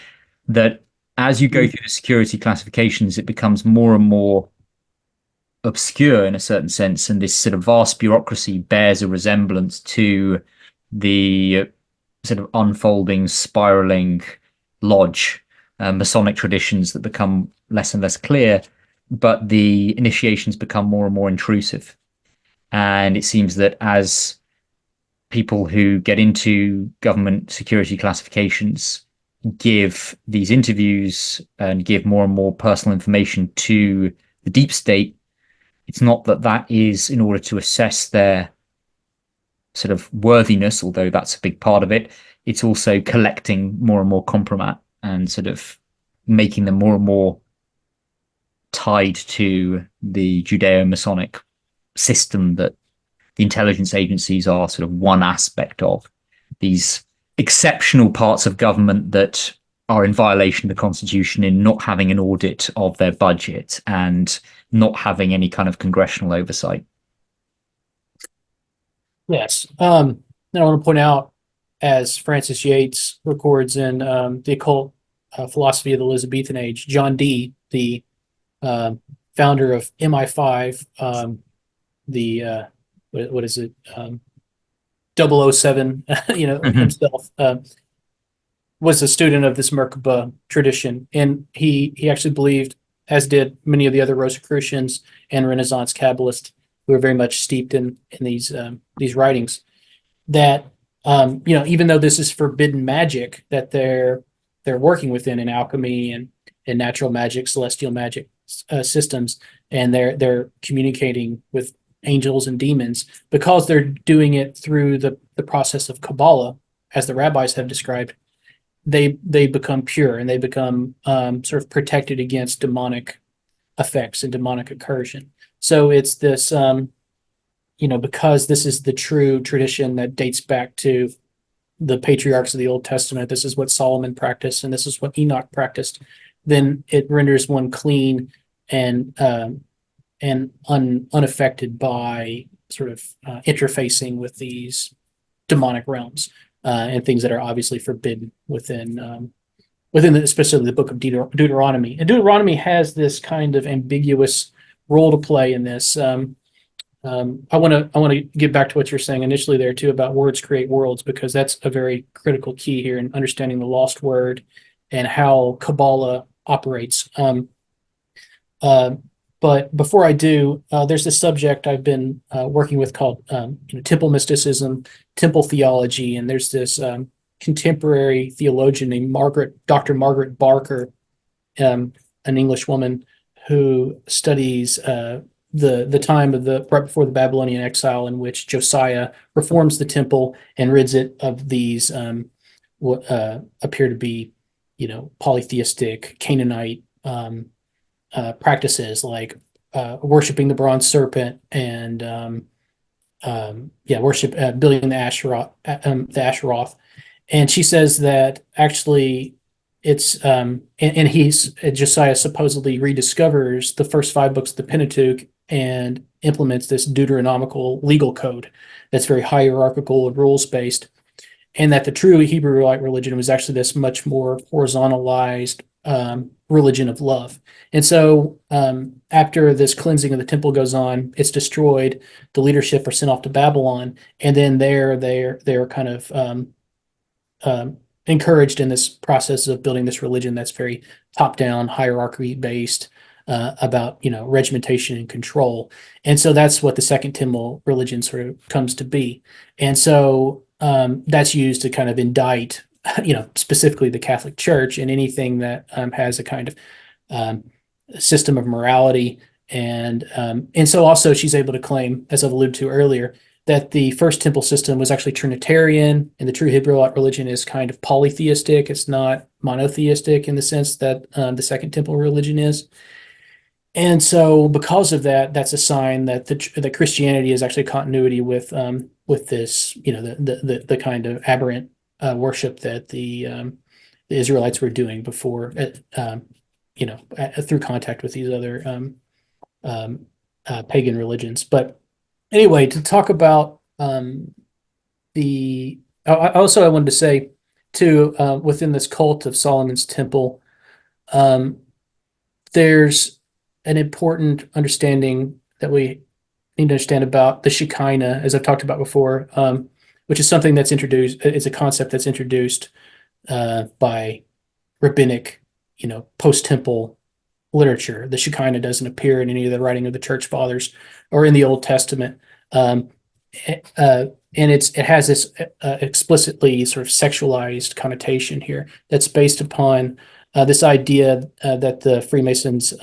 That as you go through the security classifications, it becomes more and more obscure in a certain sense, and this sort of vast bureaucracy bears a resemblance to the sort of unfolding, spiraling lodge Masonic traditions that become less and less clear, but the initiations become more and more intrusive. And it seems that as people who get into government security classifications give these interviews and give more and more personal information to the deep state, it's not that is in order to assess their sort of worthiness, although that's a big part of it. It's also collecting more and more compromat and sort of making them more and more tied to the Judeo-Masonic system that the intelligence agencies are sort of one aspect of. These exceptional parts of government that are in violation of the Constitution in not having an audit of their budget and not having any kind of congressional oversight. Yes. Then I want to point out, as Francis Yates records in The Occult Philosophy of the Elizabethan Age, John Dee, the founder of MI5, what is it? 007, himself, was a student of this Merkaba tradition. And he actually believed, as did many of the other Rosicrucians and Renaissance Kabbalists who are very much steeped in these writings, that even though this is forbidden magic that they're working within in alchemy and natural magic, celestial magic systems, and they're communicating with angels and demons, because they're doing it through the process of Kabbalah, as the rabbis have described, they become pure and they become sort of protected against demonic effects and demonic incursion. So it's this, because this is the true tradition that dates back to the patriarchs of the Old Testament, this is what Solomon practiced and this is what Enoch practiced, then it renders one clean and unaffected by sort of interfacing with these demonic realms and things that are obviously forbidden within especially the book of Deuteronomy. And Deuteronomy has this kind of ambiguous role to play in this. I want to get back to what you're saying initially there too about words create worlds, because that's a very critical key here in understanding the lost word and how Kabbalah operates. But before I do, there's this subject I've been working with called temple mysticism, temple theology, and there's this contemporary theologian named Dr. Margaret Barker, an English woman who studies the time of right before the Babylonian exile, in which Josiah reforms the temple and rids it of these what appear to be polytheistic Canaanite practices, like worshiping the bronze serpent and building the Asheroth. And she says that actually it's Josiah supposedly rediscovers the first 5 books of the Pentateuch and implements this Deuteronomical legal code that's very hierarchical and rules based, and that the true Hebrew religion was actually this much more horizontalized religion of love. And so after this cleansing of the temple goes on, it's destroyed. The leadership are sent off to Babylon, and then they're kind of encouraged in this process of building this religion that's very top-down, hierarchy based, about regimentation and control. And so that's what the Second Temple religion sort of comes to be. And so that's used to kind of indict specifically the Catholic Church and anything that has a kind of system of morality. And so also she's able to claim, as I've alluded to earlier, that the First Temple system was actually Trinitarian, and the true Hebrew religion is kind of polytheistic. It's not monotheistic in the sense that the Second Temple religion is. And so because of that, that's a sign that that Christianity is actually continuity with this, the kind of aberrant worship that the Israelites were doing before, through contact with these other pagan religions. But anyway, to talk about I wanted to say too, within this cult of Solomon's Temple, there's an important understanding that we need to understand about the Shekinah, as I've talked about before, which is something that's introduced. It's a concept that's introduced by rabbinic, post-temple literature. The Shekinah doesn't appear in any of the writing of the church fathers or in the Old Testament, and it has this explicitly sort of sexualized connotation here that's based upon this idea that the Freemasons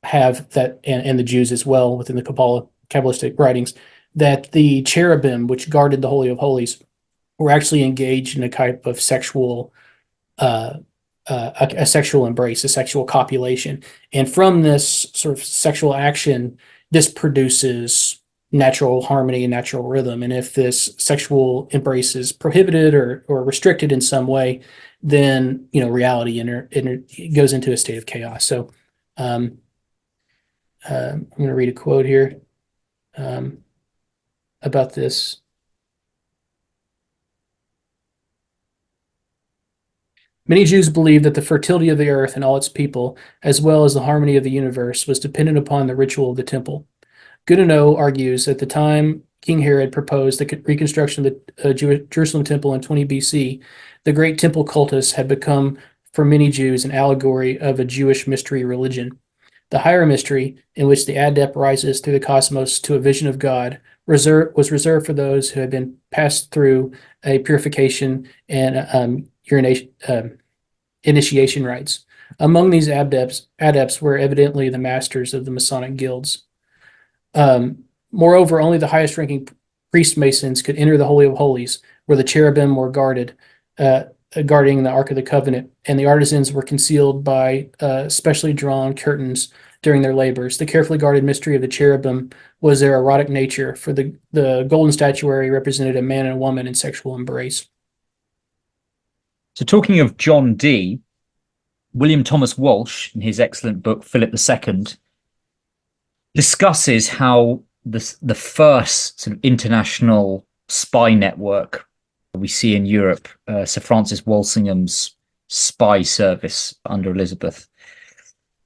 have, that, and the Jews as well within the Kabbalistic writings, that the cherubim, which guarded the Holy of Holies, were actually engaged in a type of sexual a sexual embrace, a sexual copulation. And from this sort of sexual action, this produces natural harmony and natural rhythm. And if this sexual embrace is prohibited or restricted in some way, then reality goes into a state of chaos. So I'm going to read a quote here about this. Many Jews believed that the fertility of the earth and all its people, as well as the harmony of the universe, was dependent upon the ritual of the temple. Goodenough argues that at the time King Herod proposed the reconstruction of the Jerusalem temple in 20 BC, the great temple cultus had become, for many Jews, an allegory of a Jewish mystery religion. The higher mystery, in which the adept rises through the cosmos to a vision of God, was reserved for those who had been passed through a purification and initiation rites. Among these adepts were evidently the masters of the Masonic guilds. Moreover, only the highest-ranking priest masons could enter the Holy of Holies, where the cherubim were guarding the Ark of the Covenant, and the artisans were concealed by specially drawn curtains during their labors. The carefully guarded mystery of the cherubim was their erotic nature, for the golden statuary represented a man and a woman in sexual embrace. So talking of John Dee, William Thomas Walsh, in his excellent book, Philip II, discusses how the first sort of international spy network we see in Europe, Sir Francis Walsingham's spy service under Elizabeth,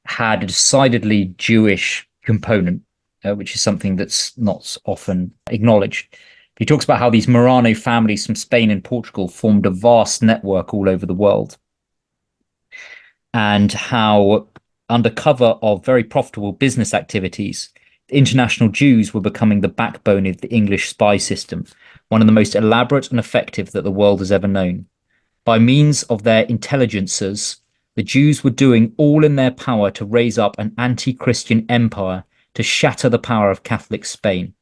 had a decidedly Jewish component, which is something that's not often acknowledged. He talks about how these Morano families from Spain and Portugal formed a vast network all over the world, and how, under cover of very profitable business activities, international Jews were becoming the backbone of the English spy system, one of the most elaborate and effective that the world has ever known. By means of their intelligencers, the Jews were doing all in their power to raise up an anti-Christian empire to shatter the power of Catholic Spain.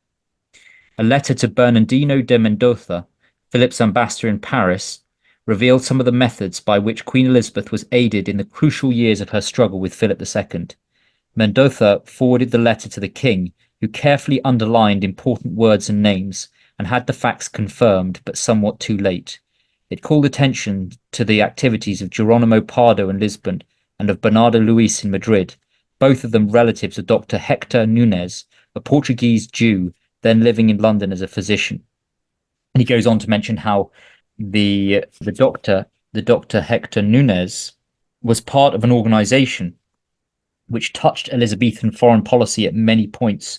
A letter to Bernardino de Mendoza, Philip's ambassador in Paris, revealed some of the methods by which Queen Elizabeth was aided in the crucial years of her struggle with Philip II. Mendoza forwarded the letter to the king, who carefully underlined important words and names, and had the facts confirmed, but somewhat too late. It called attention to the activities of Geronimo Pardo in Lisbon and of Bernardo Luis in Madrid, both of them relatives of Dr. Hector Nunes, a Portuguese Jew then living in London as a physician. And he goes on to mention how the doctor the Dr. Hector Nunes, was part of an organization which touched Elizabethan foreign policy at many points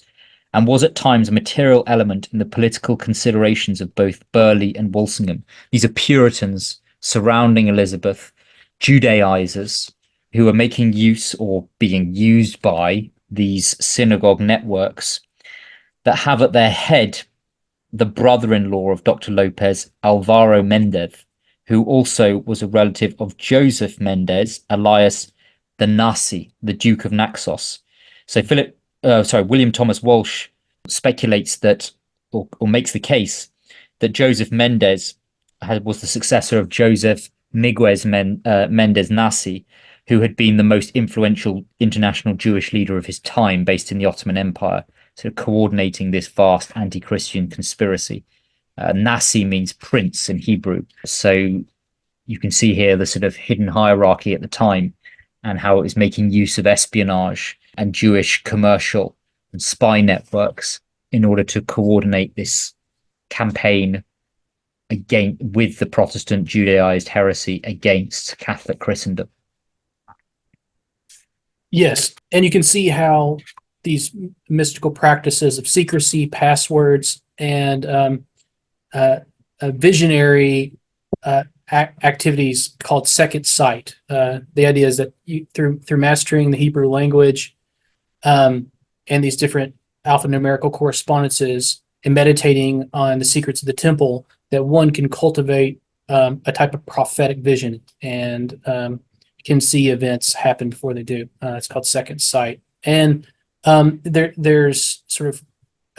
and was at times a material element in the political considerations of both Burghley and Walsingham. These are Puritans surrounding Elizabeth, Judaizers who are making use or being used by these synagogue networks that have at their head the brother-in-law of Dr. Lopez, Alvaro Mendez, who also was a relative of Joseph Mendez, alias the Nasi, the Duke of Naxos. So William Thomas Walsh speculates that, or makes the case, that Joseph Mendez was the successor of Joseph Miguez Mendez Nasi, who had been the most influential international Jewish leader of his time based in the Ottoman Empire, sort of coordinating this vast anti-Christian conspiracy. Nasi means prince in Hebrew. So you can see here the sort of hidden hierarchy at the time and how it was making use of espionage and Jewish commercial and spy networks in order to coordinate this campaign with the Protestant Judaized heresy against Catholic Christendom. Yes, and you can see how these mystical practices of secrecy, passwords, and visionary activities called second sight. The idea is that through mastering the Hebrew language and these different alphanumerical correspondences and meditating on the secrets of the temple, that one can cultivate a type of prophetic vision and can see events happen before they do. It's called second sight. And there's sort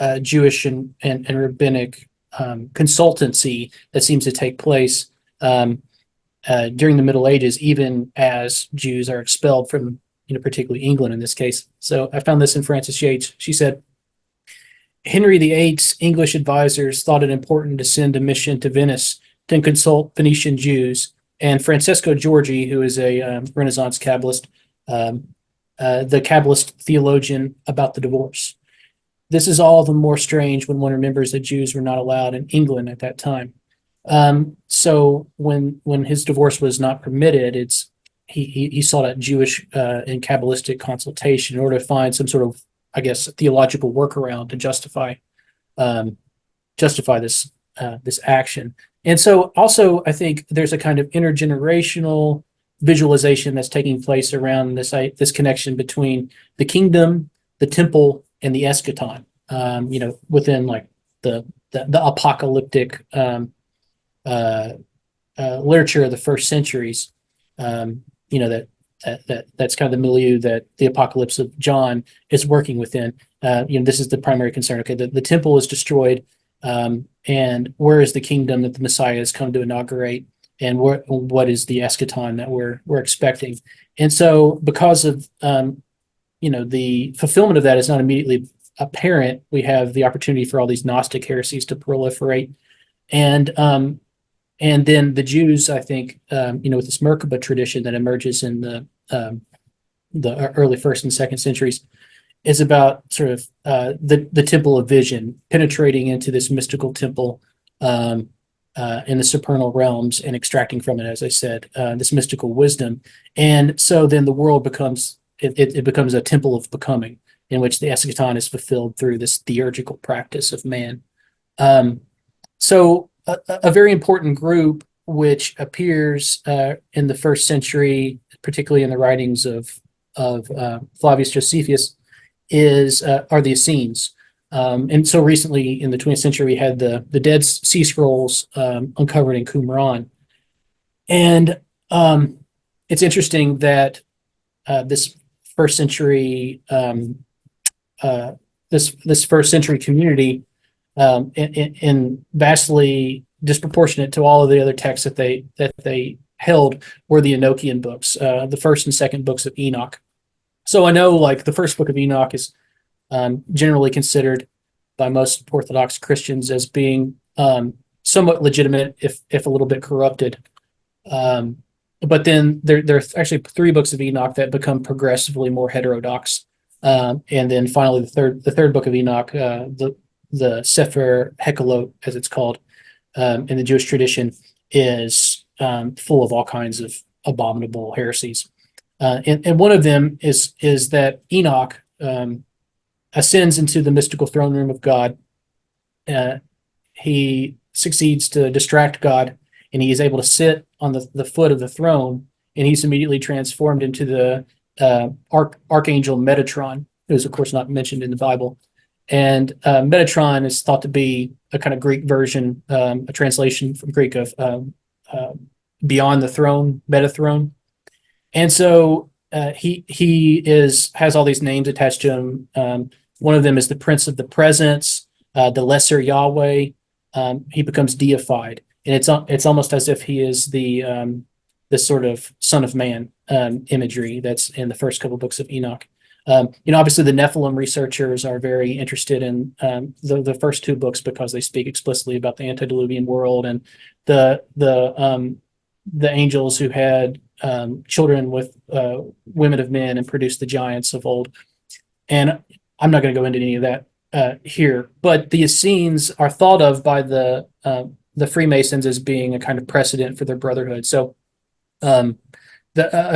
of Jewish and rabbinic consultancy that seems to take place during the Middle Ages, even as Jews are expelled from, particularly England in this case. So I found this in Frances Yates. She said, Henry VIII's English advisors thought it important to send a mission to Venice to consult Venetian Jews, and Francesco Giorgi, who is a Renaissance Kabbalist, the Kabbalist theologian, about the divorce. This is all the more strange when one remembers that Jews were not allowed in England at that time. So when his divorce was not permitted, he sought out Jewish and Kabbalistic consultation in order to find some sort of, I guess, theological workaround to justify this action. And so also, I think there's a kind of intergenerational visualization that's taking place around this connection between the kingdom, the temple, and the eschaton. Within like the apocalyptic literature of the first centuries. That's kind of the milieu that the Apocalypse of John is working within. This is the primary concern. Okay, the temple is destroyed, and where is the kingdom that the Messiah has come to inaugurate, and what is the eschaton that we're expecting? And so, because of the fulfillment of that is not immediately apparent, we have the opportunity for all these Gnostic heresies to proliferate, and then the Jews, I think, with this Merkaba tradition that emerges in the early first and second centuries, is about sort of the temple of vision, penetrating into this mystical temple in the supernal realms and extracting from it, as I said, this mystical wisdom. And so then the world becomes a temple of becoming, in which the eschaton is fulfilled through this theurgical practice of man. So a very important group which appears in the first century, particularly in the writings of Flavius Josephus, are the Essenes. And so recently in the 20th century, we had the Dead Sea Scrolls uncovered in Qumran. And it's interesting that this first century community, in vastly disproportionate to all of the other texts that they held, were the Enochian books, the first and second books of Enoch. So I know, like, the first book of Enoch is generally considered by most Orthodox Christians as being somewhat legitimate, if a little bit corrupted. But then there are actually three books of Enoch that become progressively more heterodox. And then finally, the third book of Enoch, the Sepher Yetzirah, as it's called in the Jewish tradition, is full of all kinds of abominable heresies. And one of them is that Enoch ascends into the mystical throne room of God. He succeeds to distract God, and he is able to sit on the foot of the throne, and he's immediately transformed into the archangel Metatron, who is, of course, not mentioned in the Bible. And Metatron is thought to be a kind of Greek version, a translation from Greek of beyond the throne, Metathrone. And so he has all these names attached to him. One of them is the Prince of the Presence, the Lesser Yahweh. He becomes deified, and it's almost as if he is the sort of Son of Man imagery that's in the first couple books of Enoch. Obviously the Nephilim researchers are very interested in the first two books because they speak explicitly about the antediluvian world and the angels who had children with women of men and produced the giants of old. And I'm not going to go into any of that here, but the Essenes are thought of by the Freemasons as being a kind of precedent for their brotherhood. So a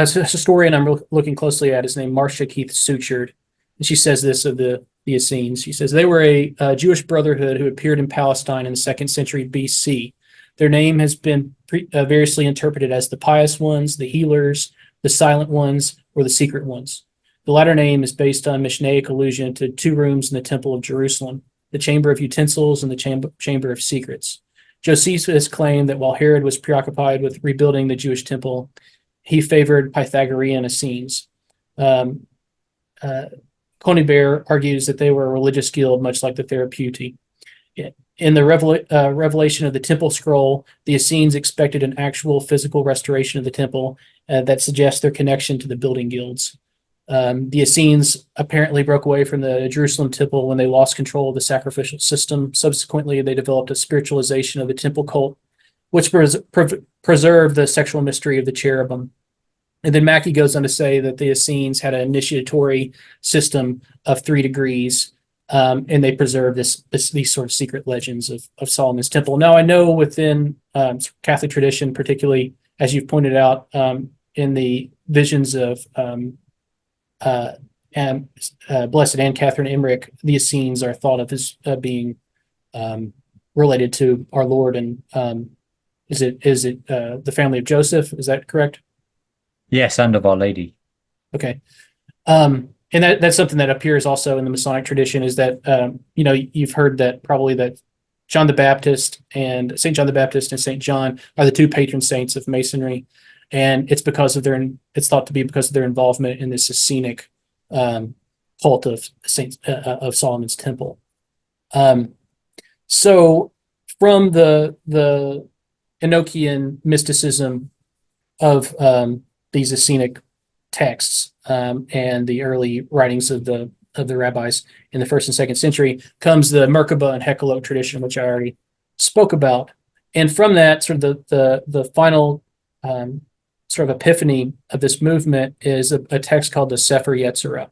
historian I'm looking closely at is named Marcia Keith Suchard, and she says this of the Essenes. She says, they were a Jewish brotherhood who appeared in Palestine in the 2nd century BC. Their name has been variously interpreted as the pious ones, the healers, the silent ones, or the secret ones. The latter name is based on Mishnaic allusion to two rooms in the Temple of Jerusalem, the Chamber of Utensils and the Chamber of Secrets. Josephus claimed that while Herod was preoccupied with rebuilding the Jewish temple, he favored Pythagorean Essenes. Conybeare argues that they were a religious guild, much like the Therapeutae. In the revelation of the temple scroll, the Essenes expected an actual physical restoration of the temple that suggests their connection to the building guilds. The Essenes apparently broke away from the Jerusalem temple when they lost control of the sacrificial system. Subsequently, they developed a spiritualization of the temple cult, which preserved the sexual mystery of the cherubim. And then Mackey goes on to say that the Essenes had an initiatory system of 3 degrees, and they preserved these sort of secret legends of Solomon's temple. Now, I know within Catholic tradition, particularly as you've pointed out in the visions of Blessed Anne Catherine Emmerich, the Essenes are thought of as being related to our Lord, and is it the family of Joseph? Is that correct? Yes, and of Our Lady. Okay. And that's something that appears also in the Masonic tradition, is that you've heard that probably that John the Baptist and St. John the Baptist and St. John are the two patron saints of Masonry, and it's thought to be because of their involvement in this Essenic cult of Solomon's temple. So from the Enochian mysticism of these Essenic texts and the early writings of the rabbis in the 1st and 2nd century comes the Merkaba and Hekkelot tradition, which I already spoke about. And from that, sort of the final sort of epiphany of this movement is a text called the Sepher Yetzirah,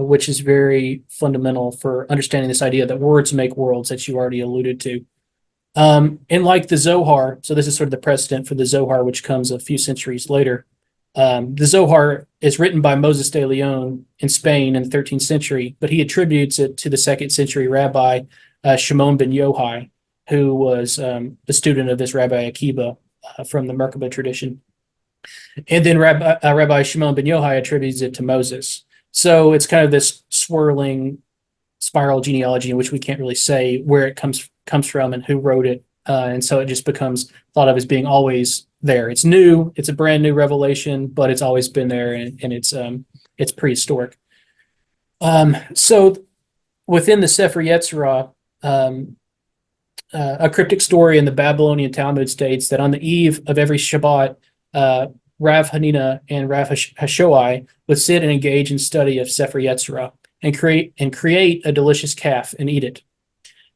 which is very fundamental for understanding this idea that words make worlds that you already alluded to. And like the Zohar, so this is sort of the precedent for the Zohar, which comes a few centuries later. The Zohar is written by Moses de Leon in Spain in the 13th century, but he attributes it to the 2nd century rabbi Shimon ben Yochai, who was the student of this Rabbi Akiba from the Merkaba tradition. And then Rabbi Shimon ben Yochai attributes it to Moses. So it's kind of this swirling spiral genealogy in which we can't really say where it comes from and who wrote it. And so it just becomes thought of as being always there. It's new, it's a brand new revelation, but it's always been there, and it's prehistoric. So within the Sepher Yetzirah, a cryptic story in the Babylonian Talmud states that on the eve of every Shabbat, Rav Hanina and Rav Hashoi would sit and engage in study of Sepher Yetzirah and create a delicious calf and eat it.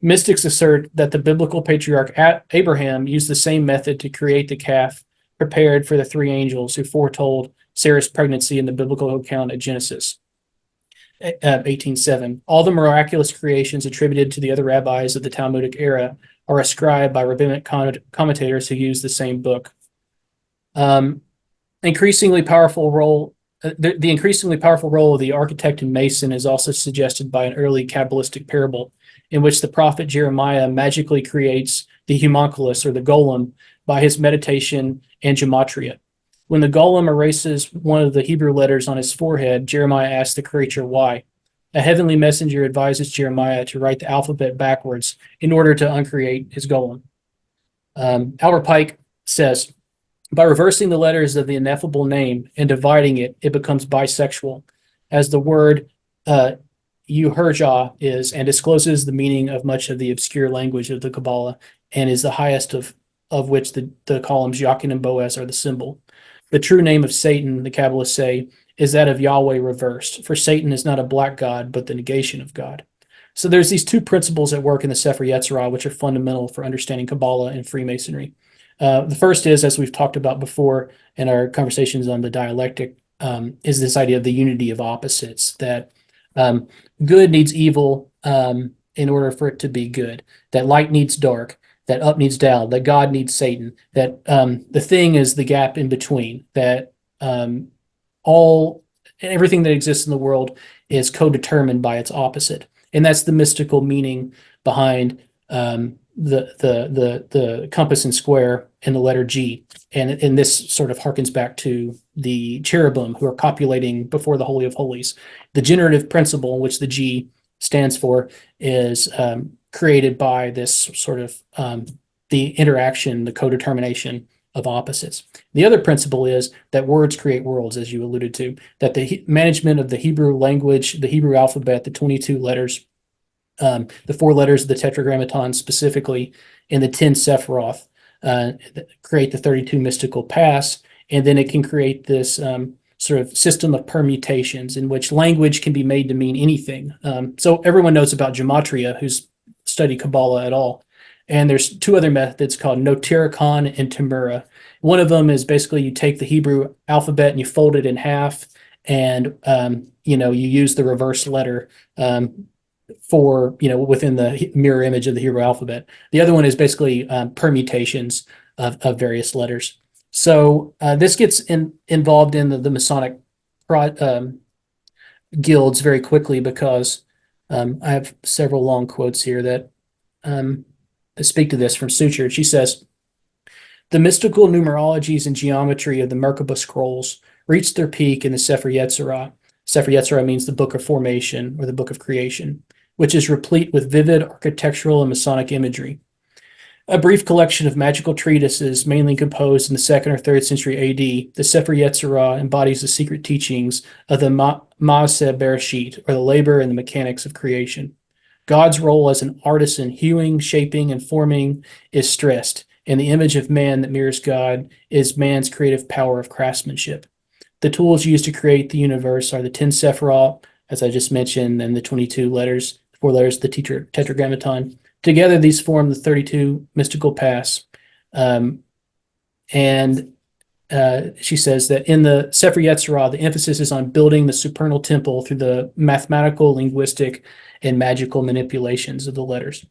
Mystics assert that the biblical patriarch Abraham used the same method to create the calf prepared for the 3 angels who foretold Sarah's pregnancy in the biblical account of Genesis. 18:7. All the miraculous creations attributed to the other rabbis of the Talmudic era are ascribed by rabbinic commentators who use the same book. Increasingly powerful role. The increasingly powerful role of the architect and mason is also suggested by an early Kabbalistic parable in which the prophet Jeremiah magically creates the homunculus or the golem by his meditation and gematria. When the golem erases one of the Hebrew letters on his forehead, Jeremiah asks the creature why. A heavenly messenger advises Jeremiah to write the alphabet backwards in order to uncreate his golem. Albert Pike says, by reversing the letters of the ineffable name and dividing it, it becomes bisexual, as the word theurgy is, and discloses the meaning of much of the obscure language of the Kabbalah, and is the highest of which the columns Jachin and Boaz are the symbol. The true name of Satan, the Kabbalists say, is that of Yahweh reversed, for Satan is not a black god, but the negation of God. So there's these two principles at work in the Sepher Yetzirah, which are fundamental for understanding Kabbalah and Freemasonry. The first is, as we've talked about before in our conversations on the dialectic, is this idea of the unity of opposites, that good needs evil in order for it to be good, that light needs dark, that up needs down, that God needs Satan, that the thing is the gap in between, that everything that exists in the world is co-determined by its opposite. And that's the mystical meaning behind the compass and square and the letter G. And this sort of harkens back to the cherubim who are copulating before the Holy of Holies. The generative principle, which the G stands for, is created by this sort of the interaction, the co-determination of opposites. The other principle is that words create worlds, as you alluded to, that the management of the Hebrew language, the Hebrew alphabet, the 22 letters, the 4 letters of the Tetragrammaton specifically, and the 10 Sephiroth create the 32 mystical paths, and then it can create this sort of system of permutations in which language can be made to mean anything. So everyone knows about gematria who's studied Kabbalah at all. And there's 2 other methods called notiricon and temura. One of them is basically you take the Hebrew alphabet and you fold it in half, and you use the reverse letter for within the mirror image of the Hebrew alphabet. The other one is basically permutations of various letters. So this gets involved in the Masonic guilds very quickly because I have several long quotes here that speak to this from Suture. She says, the mystical numerologies and geometry of the Merkaba scrolls reached their peak in the Sepher Yetzirah. Sepher Yetzirah means the book of formation or the book of creation, which is replete with vivid architectural and Masonic imagery. A brief collection of magical treatises, mainly composed in the 2nd or 3rd century AD, the Sepher Yetzirah embodies the secret teachings of the Maaseh Bereshit, or the labor and the mechanics of creation. God's role as an artisan, hewing, shaping, and forming, is stressed, and the image of man that mirrors God is man's creative power of craftsmanship. The tools used to create the universe are the 10 Sephiroth, as I just mentioned, and the 22 letters, 4 letters, the Tetragrammaton. Together, these form the 32 mystical paths. She says that in the Sepher Yetzirah, the emphasis is on building the supernal temple through the mathematical, linguistic, and magical manipulations of the letters.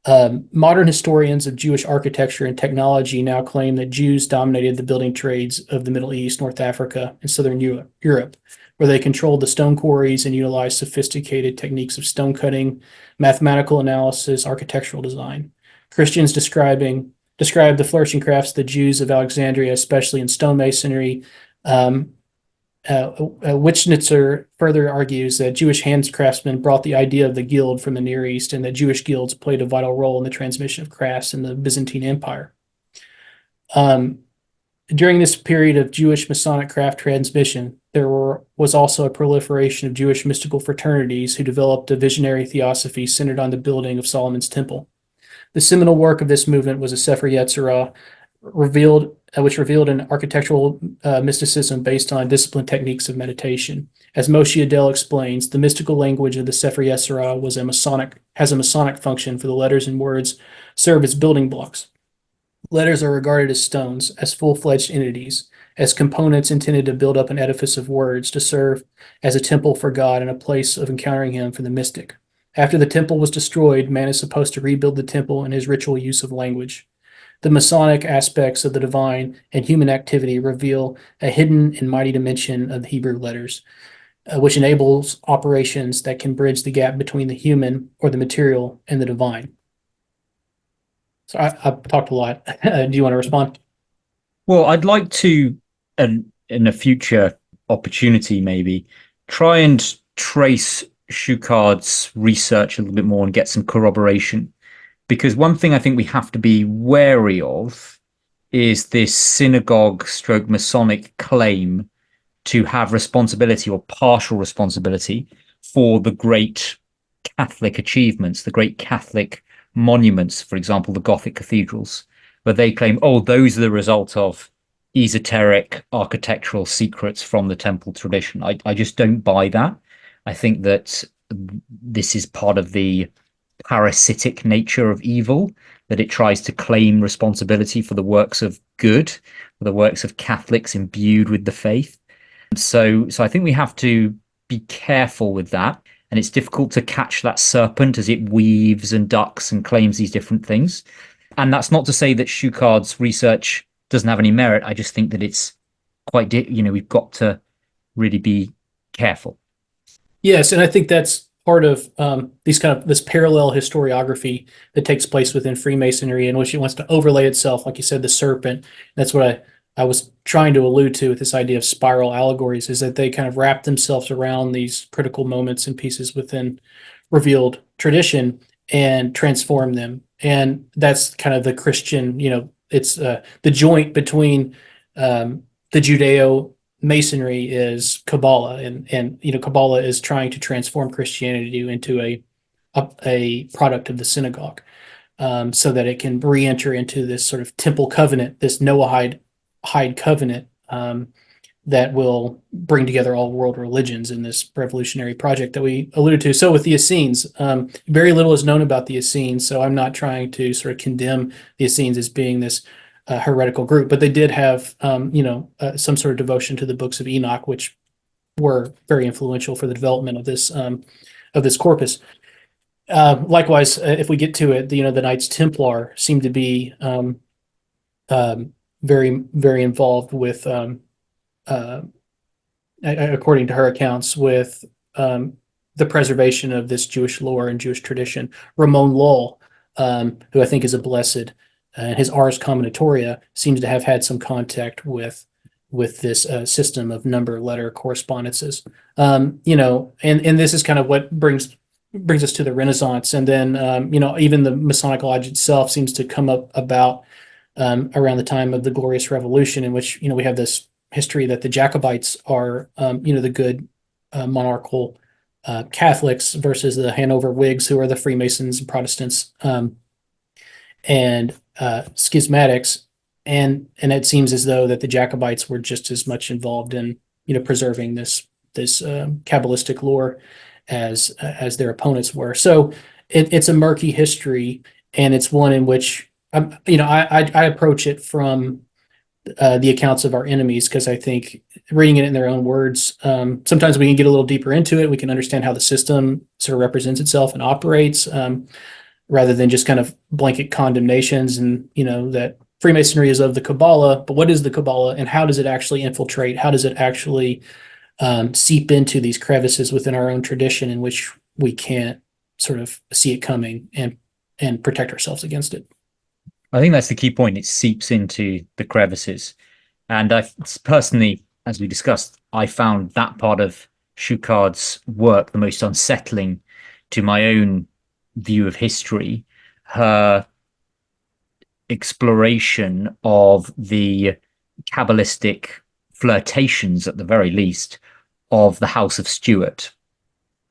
Modern historians of Jewish architecture and technology now claim that Jews dominated the building trades of the Middle East, North Africa, and Southern Europe, where they controlled the stone quarries and utilized sophisticated techniques of stone cutting, mathematical analysis, architectural design. Christians describe the flourishing crafts of the Jews of Alexandria, especially in stonemasonry. Wischnitzer further argues that Jewish handcraftsmen brought the idea of the guild from the Near East, and that Jewish guilds played a vital role in the transmission of crafts in the Byzantine Empire. During this period of Jewish Masonic craft transmission, there was also a proliferation of Jewish mystical fraternities who developed a visionary theosophy centered on the building of Solomon's temple. The seminal work of this movement was a Sepher Yetzirah, which revealed an architectural mysticism based on disciplined techniques of meditation. As Moshe Adel explains, the mystical language of the Sepher Yetzirah has a Masonic function, for the letters and words serve as building blocks. Letters are regarded as stones, as full-fledged entities, as components intended to build up an edifice of words to serve as a temple for God and a place of encountering him for the mystic. After the temple was destroyed, man is supposed to rebuild the temple in his ritual use of language. The Masonic aspects of the divine and human activity reveal a hidden and mighty dimension of the Hebrew letters, which enables operations that can bridge the gap between the human or the material and the divine. So I've talked a lot. Do you want to respond? Well, I'd like to, in a future opportunity, maybe try and trace Schuckart's research a little bit more and get some corroboration. Because one thing I think we have to be wary of is this synagogue stroke Masonic claim to have responsibility or partial responsibility for the great Catholic achievements, the great Catholic monuments, for example, the Gothic cathedrals, where they claim, oh, those are the result of esoteric architectural secrets from the temple tradition. I just don't buy that. I think that this is part of the parasitic nature of evil, that it tries to claim responsibility for the works of good, for the works of Catholics imbued with the faith. So I think we have to be careful with that. And it's difficult to catch that serpent as it weaves and ducks and claims these different things. And that's not to say that Schuckart's research doesn't have any merit. I just think that it's quite, we've got to really be careful. Yes, and I think that's part of this parallel historiography that takes place within Freemasonry, in which it wants to overlay itself, like you said, the serpent. That's what I was trying to allude to with this idea of spiral allegories, is that they kind of wrap themselves around these critical moments and pieces within revealed tradition and transform them. And that's kind of the Christian, it's the joint between the Judeo-Masonry is Kabbalah, and Kabbalah is trying to transform Christianity into a product of the synagogue, so that it can re-enter into this sort of temple covenant, this Noahide covenant, that will bring together all world religions in this revolutionary project that we alluded to. So with the Essenes, very little is known about the Essenes, so I'm not trying to sort of condemn the Essenes as being this heretical group, but they did have some sort of devotion to the books of Enoch, which were very influential for the development of this corpus. Likewise, if we get to it, the Knights Templar seem to be very, very involved with, according to her accounts, with the preservation of this Jewish lore and Jewish tradition. Ramon Lull, who I think is a blessed, and his Ars Combinatoria seems to have had some contact with this system of number letter correspondences. And this is kind of what brings us to the Renaissance, and then even the Masonic Lodge itself seems to come up about around the time of the Glorious Revolution, in which we have this history that the Jacobites are the good monarchical Catholics versus the Hanover Whigs, who are the Freemasons and Protestants and schismatics, and it seems as though that the Jacobites were just as much involved in preserving this Kabbalistic lore as their opponents were. So it's a murky history, and it's one in which I approach it from the accounts of our enemies, because I think reading it in their own words, sometimes we can get a little deeper into it. We can understand how the system sort of represents itself and operates, rather than just kind of blanket condemnations, and that Freemasonry is of the Kabbalah. But what is the Kabbalah, and how does it actually infiltrate? How does it actually seep into these crevices within our own tradition, in which we can't sort of see it coming and protect ourselves against it? I think that's the key point. It seeps into the crevices. And I personally, as we discussed, I found that part of Schuckart's work the most unsettling to my own view of history. Her exploration of the Kabbalistic flirtations, at the very least, of the House of Stuart.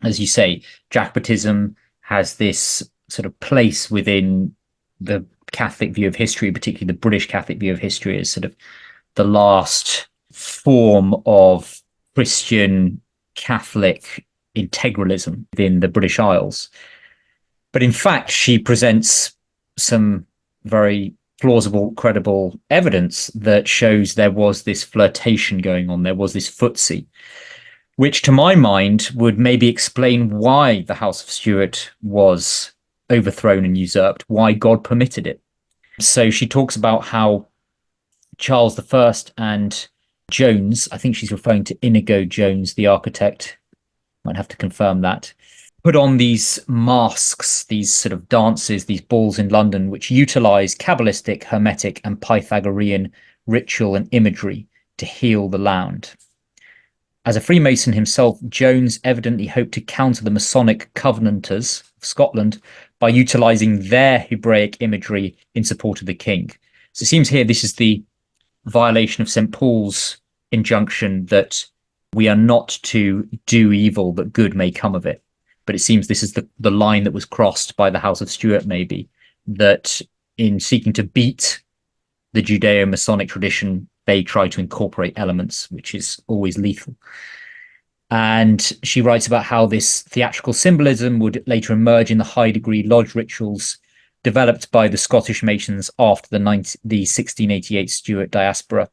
As you say, Jacobitism has this sort of place within the Catholic view of history, particularly the British Catholic view of history, as sort of the last form of Christian Catholic integralism within the British Isles. But in fact, she presents some very plausible, credible evidence that shows there was this flirtation going on. There was this footsie, which to my mind would maybe explain why the House of Stuart was overthrown and usurped, why God permitted it. So she talks about how Charles I and Jones, I think she's referring to Inigo Jones, the architect, might have to confirm that, put on these masks, these sort of dances, these balls in London, which utilize Kabbalistic, Hermetic, and Pythagorean ritual and imagery to heal the land. As a Freemason himself, Jones evidently hoped to counter the Masonic Covenanters of Scotland by utilizing their Hebraic imagery in support of the king. So it seems here this is the violation of St. Paul's injunction that we are not to do evil, that good may come of it. But it seems this is the line that was crossed by the House of Stuart, maybe, that in seeking to beat the Judeo-Masonic tradition, they try to incorporate elements, which is always lethal. And she writes about how this theatrical symbolism would later emerge in the high degree lodge rituals developed by the Scottish Masons after the 1688 Stuart diaspora.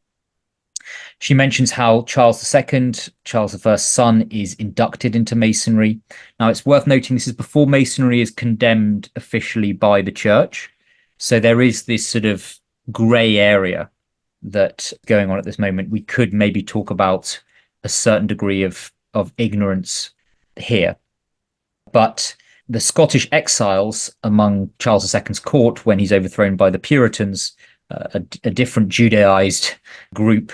She mentions how Charles II, Charles I's son, is inducted into Masonry. Now, it's worth noting this is before Masonry is condemned officially by the church. So there is this sort of grey area that's going on at this moment. We could maybe talk about a certain degree of ignorance here. But the Scottish exiles among Charles II's court, when he's overthrown by the Puritans, a different Judaized group,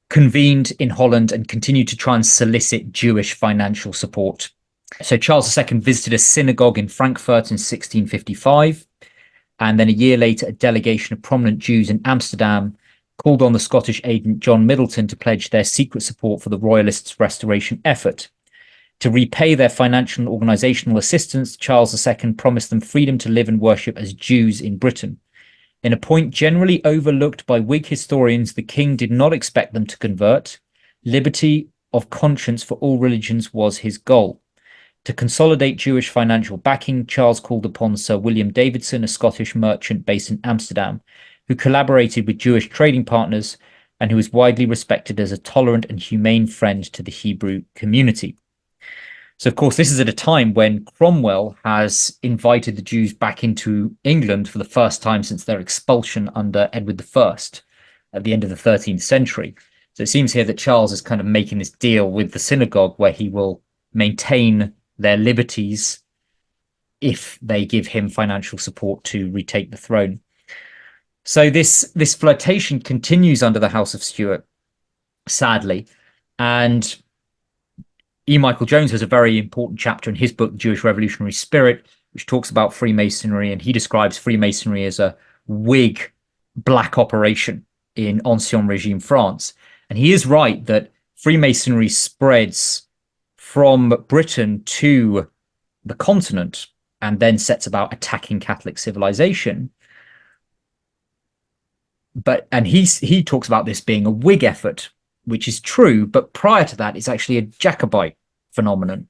convened in Holland and continued to try and solicit Jewish financial support. So Charles II visited a synagogue in Frankfurt in 1655, and then a year later, a delegation of prominent Jews in Amsterdam called on the Scottish agent John Middleton to pledge their secret support for the Royalists' restoration effort. To repay their financial and organizational assistance, Charles II promised them freedom to live and worship as Jews in Britain. In a point generally overlooked by Whig historians, the king did not expect them to convert. Liberty of conscience for all religions was his goal. To consolidate Jewish financial backing, Charles called upon Sir William Davidson, a Scottish merchant based in Amsterdam, who collaborated with Jewish trading partners and who was widely respected as a tolerant and humane friend to the Hebrew community. So, of course, this is at a time when Cromwell has invited the Jews back into England for the first time since their expulsion under Edward I at the end of the 13th century. So it seems here that Charles is kind of making this deal with the synagogue where he will maintain their liberties if they give him financial support to retake the throne. So this flirtation continues under the House of Stuart, sadly. And E. Michael Jones has a very important chapter in his book, Jewish Revolutionary Spirit, which talks about Freemasonry, and he describes Freemasonry as a Whig black operation in Ancien Regime France. And he is right that Freemasonry spreads from Britain to the continent and then sets about attacking Catholic civilization. And he talks about this being a Whig effort, which is true, but prior to that, it's actually a Jacobite phenomenon.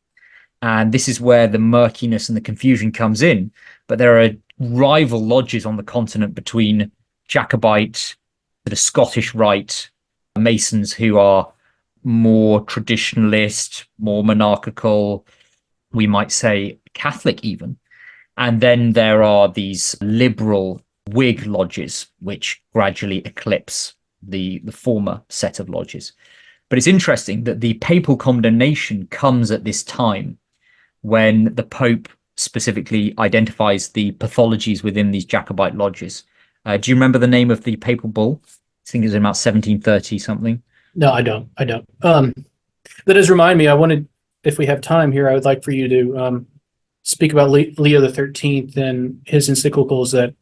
And this is where the murkiness and the confusion comes in. But there are rival lodges on the continent between Jacobite, the Scottish Rite Masons who are more traditionalist, more monarchical, we might say Catholic even. And then there are these liberal Whig lodges, which gradually eclipse the former set of lodges. But it's interesting that the papal condemnation comes at this time when the Pope specifically identifies the pathologies within these Jacobite lodges. Do you remember the name of the papal bull? I think it was in about 1730 something. No, I don't. That does remind me, I wanted, if we have time here, I would like for you to speak about Leo the 13th and his encyclicals that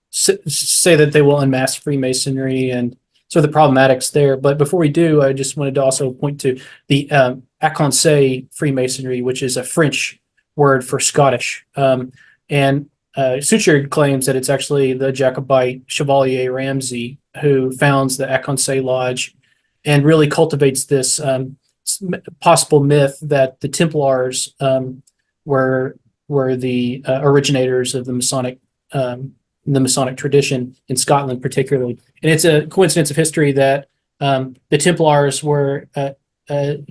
say that they will unmask Freemasonry and sort of the problematics there. But before we do, I just wanted to also point to the Aconseil Freemasonry, which is a French word for Scottish. And Suchard claims that it's actually the Jacobite Chevalier Ramsay who founds the Aconseil Lodge and really cultivates this possible myth that the Templars were the originators of the Masonic the Masonic tradition in Scotland, particularly. And it's a coincidence of history that the Templars were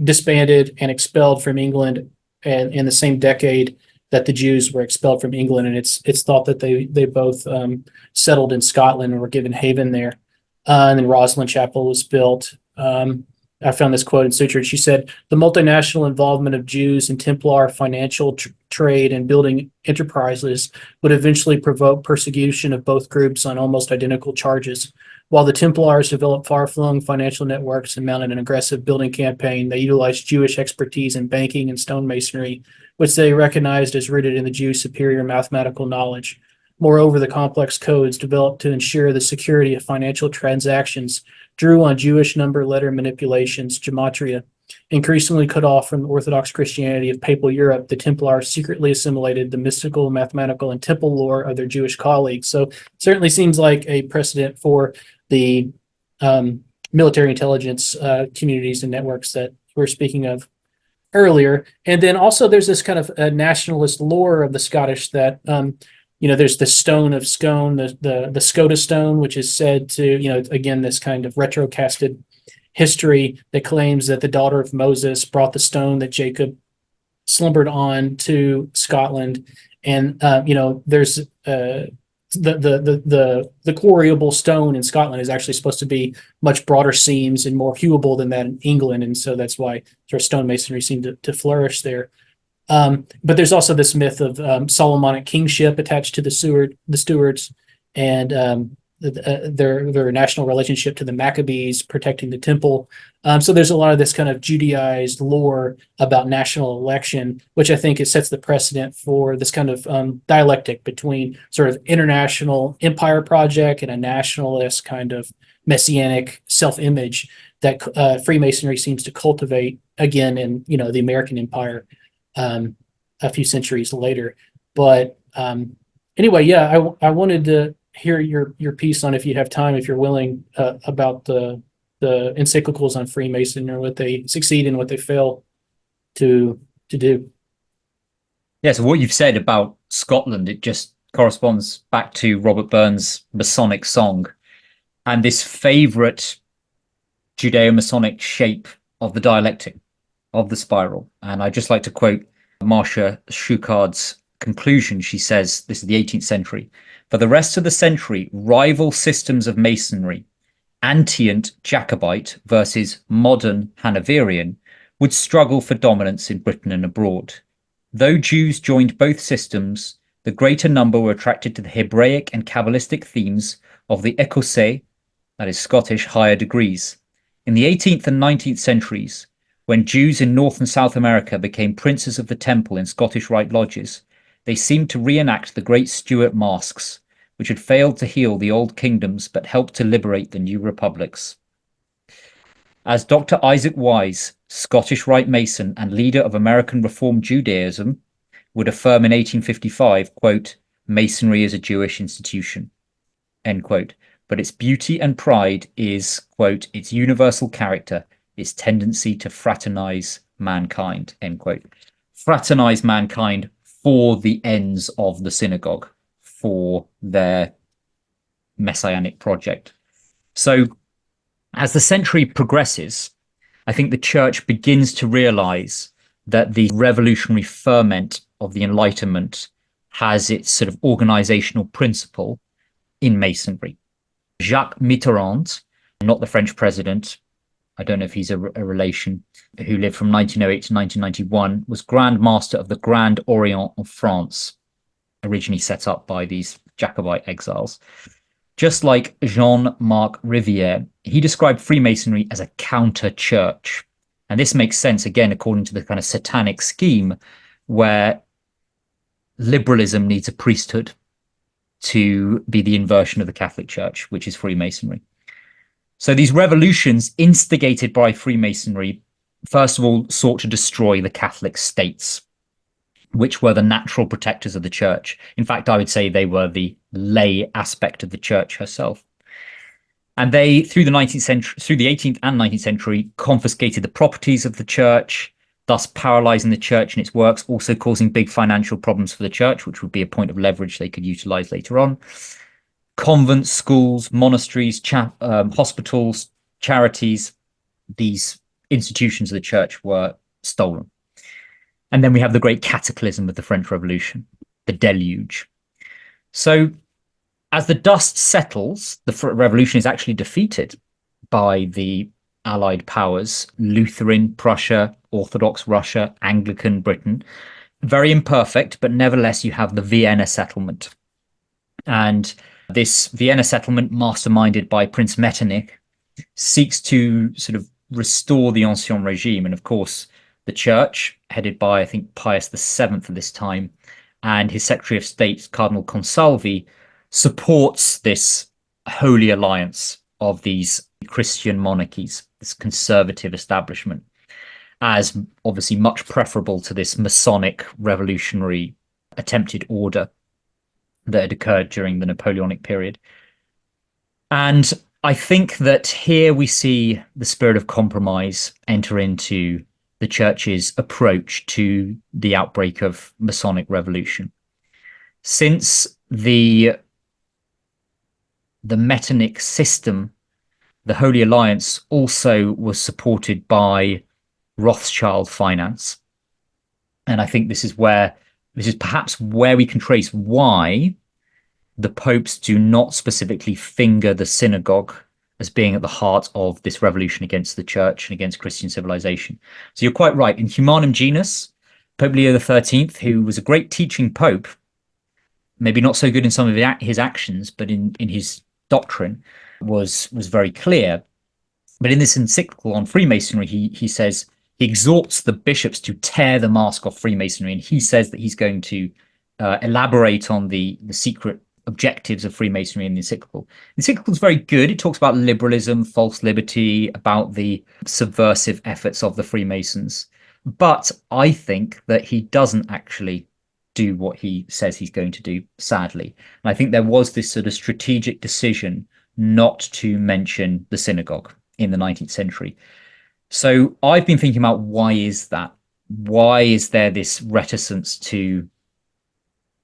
disbanded and expelled from England, and in the same decade that the Jews were expelled from England. And it's thought that they both settled in Scotland and were given haven there. And then Rosslyn Chapel was built. I found this quote in Suture. She said, "The multinational involvement of Jews in Templar financial trade and building enterprises would eventually provoke persecution of both groups on almost identical charges. While the Templars developed far-flung financial networks and mounted an aggressive building campaign, they utilized Jewish expertise in banking and stonemasonry, which they recognized as rooted in the Jews' superior mathematical knowledge. Moreover, the complex codes developed to ensure the security of financial transactions drew on Jewish number letter manipulations, gematria. Increasingly cut off from Orthodox Christianity of Papal Europe, the Templars secretly assimilated the mystical, mathematical, and temple lore of their Jewish colleagues." So it certainly seems like a precedent for the military intelligence communities and networks that we're speaking of earlier. And then also there's this kind of nationalist lore of the Scottish that there's the stone of Scone, the Scotia stone, which is said to, again, this kind of retrocasted history that claims that the daughter of Moses brought the stone that Jacob slumbered on to Scotland. And, there's the quarryable stone in Scotland is actually supposed to be much broader seams and more hewable than that in England. And so that's why sort of stonemasonry seemed to flourish there. But there's also this myth of Solomonic kingship attached to the Stuarts, and their national relationship to the Maccabees protecting the temple. So there's a lot of this kind of Judaized lore about national election, which I think sets the precedent for this kind of dialectic between sort of international empire project and a nationalist kind of messianic self-image that Freemasonry seems to cultivate again in the American empire a few centuries later. But anyway, yeah, I wanted to hear your piece on, if you have time, if you're willing, about the encyclicals on Freemason, or what they succeed and what they fail to do. Yeah, so what you've said about Scotland, it just corresponds back to Robert Burns' Masonic song and this favorite Judeo-Masonic shape of the dialectic, of the spiral. And I'd just like to quote Marcia Schucard's conclusion. She says, this is the 18th century, "For the rest of the century, rival systems of Masonry, antient Jacobite versus modern Hanoverian, would struggle for dominance in Britain and abroad. Though Jews joined both systems, the greater number were attracted to the Hebraic and Kabbalistic themes of the Écossais, that is Scottish, higher degrees. In the 18th and 19th centuries, when Jews in North and South America became princes of the temple in Scottish Rite lodges, they seemed to reenact the great Stuart masques, which had failed to heal the old kingdoms but helped to liberate the new republics. As Dr. Isaac Wise, Scottish Rite Mason and leader of American Reform Judaism, would affirm in 1855, quote, Masonry is a Jewish institution, end quote. But its beauty and pride is, quote, its universal character, its tendency to fraternize mankind, end quote. Fraternize mankind for the ends of the synagogue, for their messianic project. So as the century progresses, I think the church begins to realize that the revolutionary ferment of the Enlightenment has its sort of organizational principle in Masonry. Jacques Mitterrand, not the French president, I don't know if he's a relation, who lived from 1908 to 1991, was Grand Master of the Grand Orient of France, originally set up by these Jacobite exiles. Just like Jean-Marc Rivière, he described Freemasonry as a counter-church. And this makes sense, again, according to the kind of satanic scheme where liberalism needs a priesthood to be the inversion of the Catholic Church, which is Freemasonry. So these revolutions instigated by Freemasonry, first of all, sought to destroy the Catholic states, which were the natural protectors of the church. In fact, I would say they were the lay aspect of the church herself. And they, through the 19th century, through the 18th and 19th century, confiscated the properties of the church. thus paralyzing the church and its works, also causing big financial problems for the church, which would be a point of leverage they could utilize later on. Convents, schools, monasteries, hospitals, charities, these institutions of the church were stolen. And then we have the great cataclysm of the French Revolution, the deluge. So as the dust settles, the revolution is actually defeated by the Allied powers, Lutheran Prussia, Orthodox Russia, Anglican Britain. Very imperfect, but nevertheless, you have the Vienna settlement. And this Vienna settlement, masterminded by Prince Metternich, seeks to sort of restore the Ancien Regime. And of course, the church, headed by, I think, Pius VII at this time, and his Secretary of State, Cardinal Consalvi, supports this holy alliance of these Christian monarchies, this conservative establishment, as obviously much preferable to this Masonic revolutionary attempted order that had occurred during the Napoleonic period. And I think that here we see the spirit of compromise enter into the church's approach to the outbreak of Masonic revolution. Since the Metternich system, the Holy Alliance also was supported by Rothschild finance. And I think this is perhaps where we can trace why the popes do not specifically finger the synagogue as being at the heart of this revolution against the church and against Christian civilization. So you're quite right. In Humanum Genus, Pope Leo XIII, who was a great teaching pope, maybe not so good in some of his actions, but in his doctrine was very clear. But in this encyclical on Freemasonry, he says, he exhorts the bishops to tear the mask off Freemasonry, and he says that he's going to elaborate on the secret objectives of Freemasonry in the encyclical. The encyclical is very good. It talks about liberalism, false liberty, about the subversive efforts of the Freemasons. But I think that he doesn't actually do what he says he's going to do, sadly. And I think there was this sort of strategic decision not to mention the synagogue in the 19th century. So I've been thinking about, why is that? Why is there this reticence to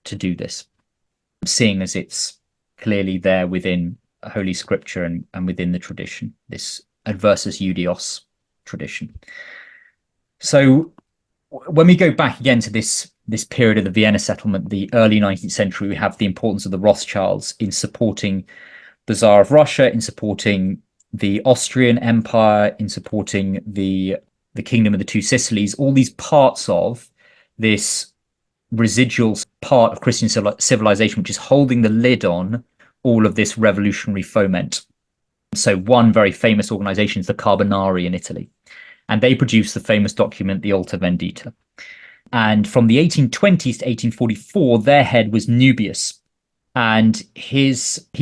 do this, seeing as it's clearly there within Holy Scripture and within the tradition, this adversus Judaeos tradition. So when we go back again to this period of the Vienna settlement, the early 19th century, we have the importance of the Rothschilds in supporting the Tsar of Russia, in supporting the Austrian Empire, in supporting the Kingdom of the Two Sicilies, all these parts of this residual part of Christian civilization, which is holding the lid on all of this revolutionary foment. So one very famous organization is the Carbonari in Italy, and they produced the famous document, the Alta Vendita. And from the 1820s to 1844, their head was Nubius, and he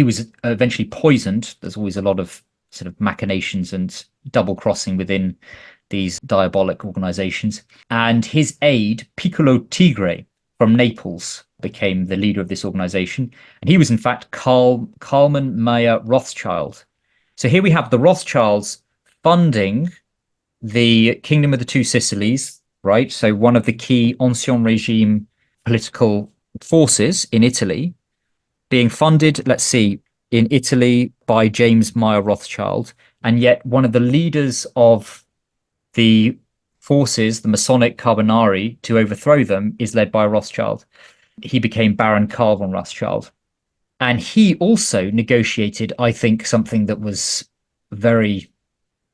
was eventually poisoned. There's always a lot of sort of machinations and double crossing within these diabolic organizations. And his aide, Piccolo Tigre from Naples, became the leader of this organization. And he was, in fact, Carlman Mayer Rothschild. So here we have the Rothschilds funding the Kingdom of the Two Sicilies, right? So one of the key Ancien Regime political forces in Italy, being funded, let's see, in Italy by James Meyer Rothschild. And yet one of the leaders of the forces, the Masonic Carbonari, to overthrow them is led by Rothschild. He became Baron Karl von Rothschild. And he also negotiated, I think, something that was very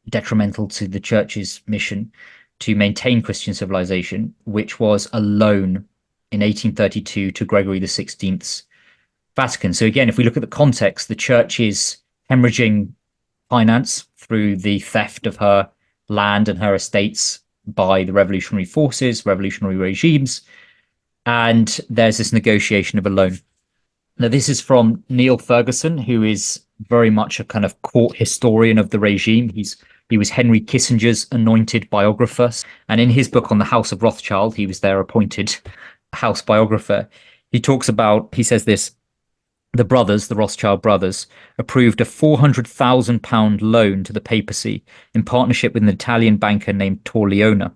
detrimental to the church's mission to maintain Christian civilization, which was a loan in 1832 to Gregory XVI's Vatican. So again, if we look at the context, the church is hemorrhaging finance through the theft of her land and her estates by the revolutionary forces, revolutionary regimes, and there's this negotiation of a loan. Now, this is from Neil Ferguson, who is very much a kind of court historian of the regime. He was Henry Kissinger's anointed biographer, and in his book on the House of Rothschild, he was their appointed house biographer. He says this: the Rothschild brothers, approved a £400,000 loan to the papacy in partnership with an Italian banker named Torliona.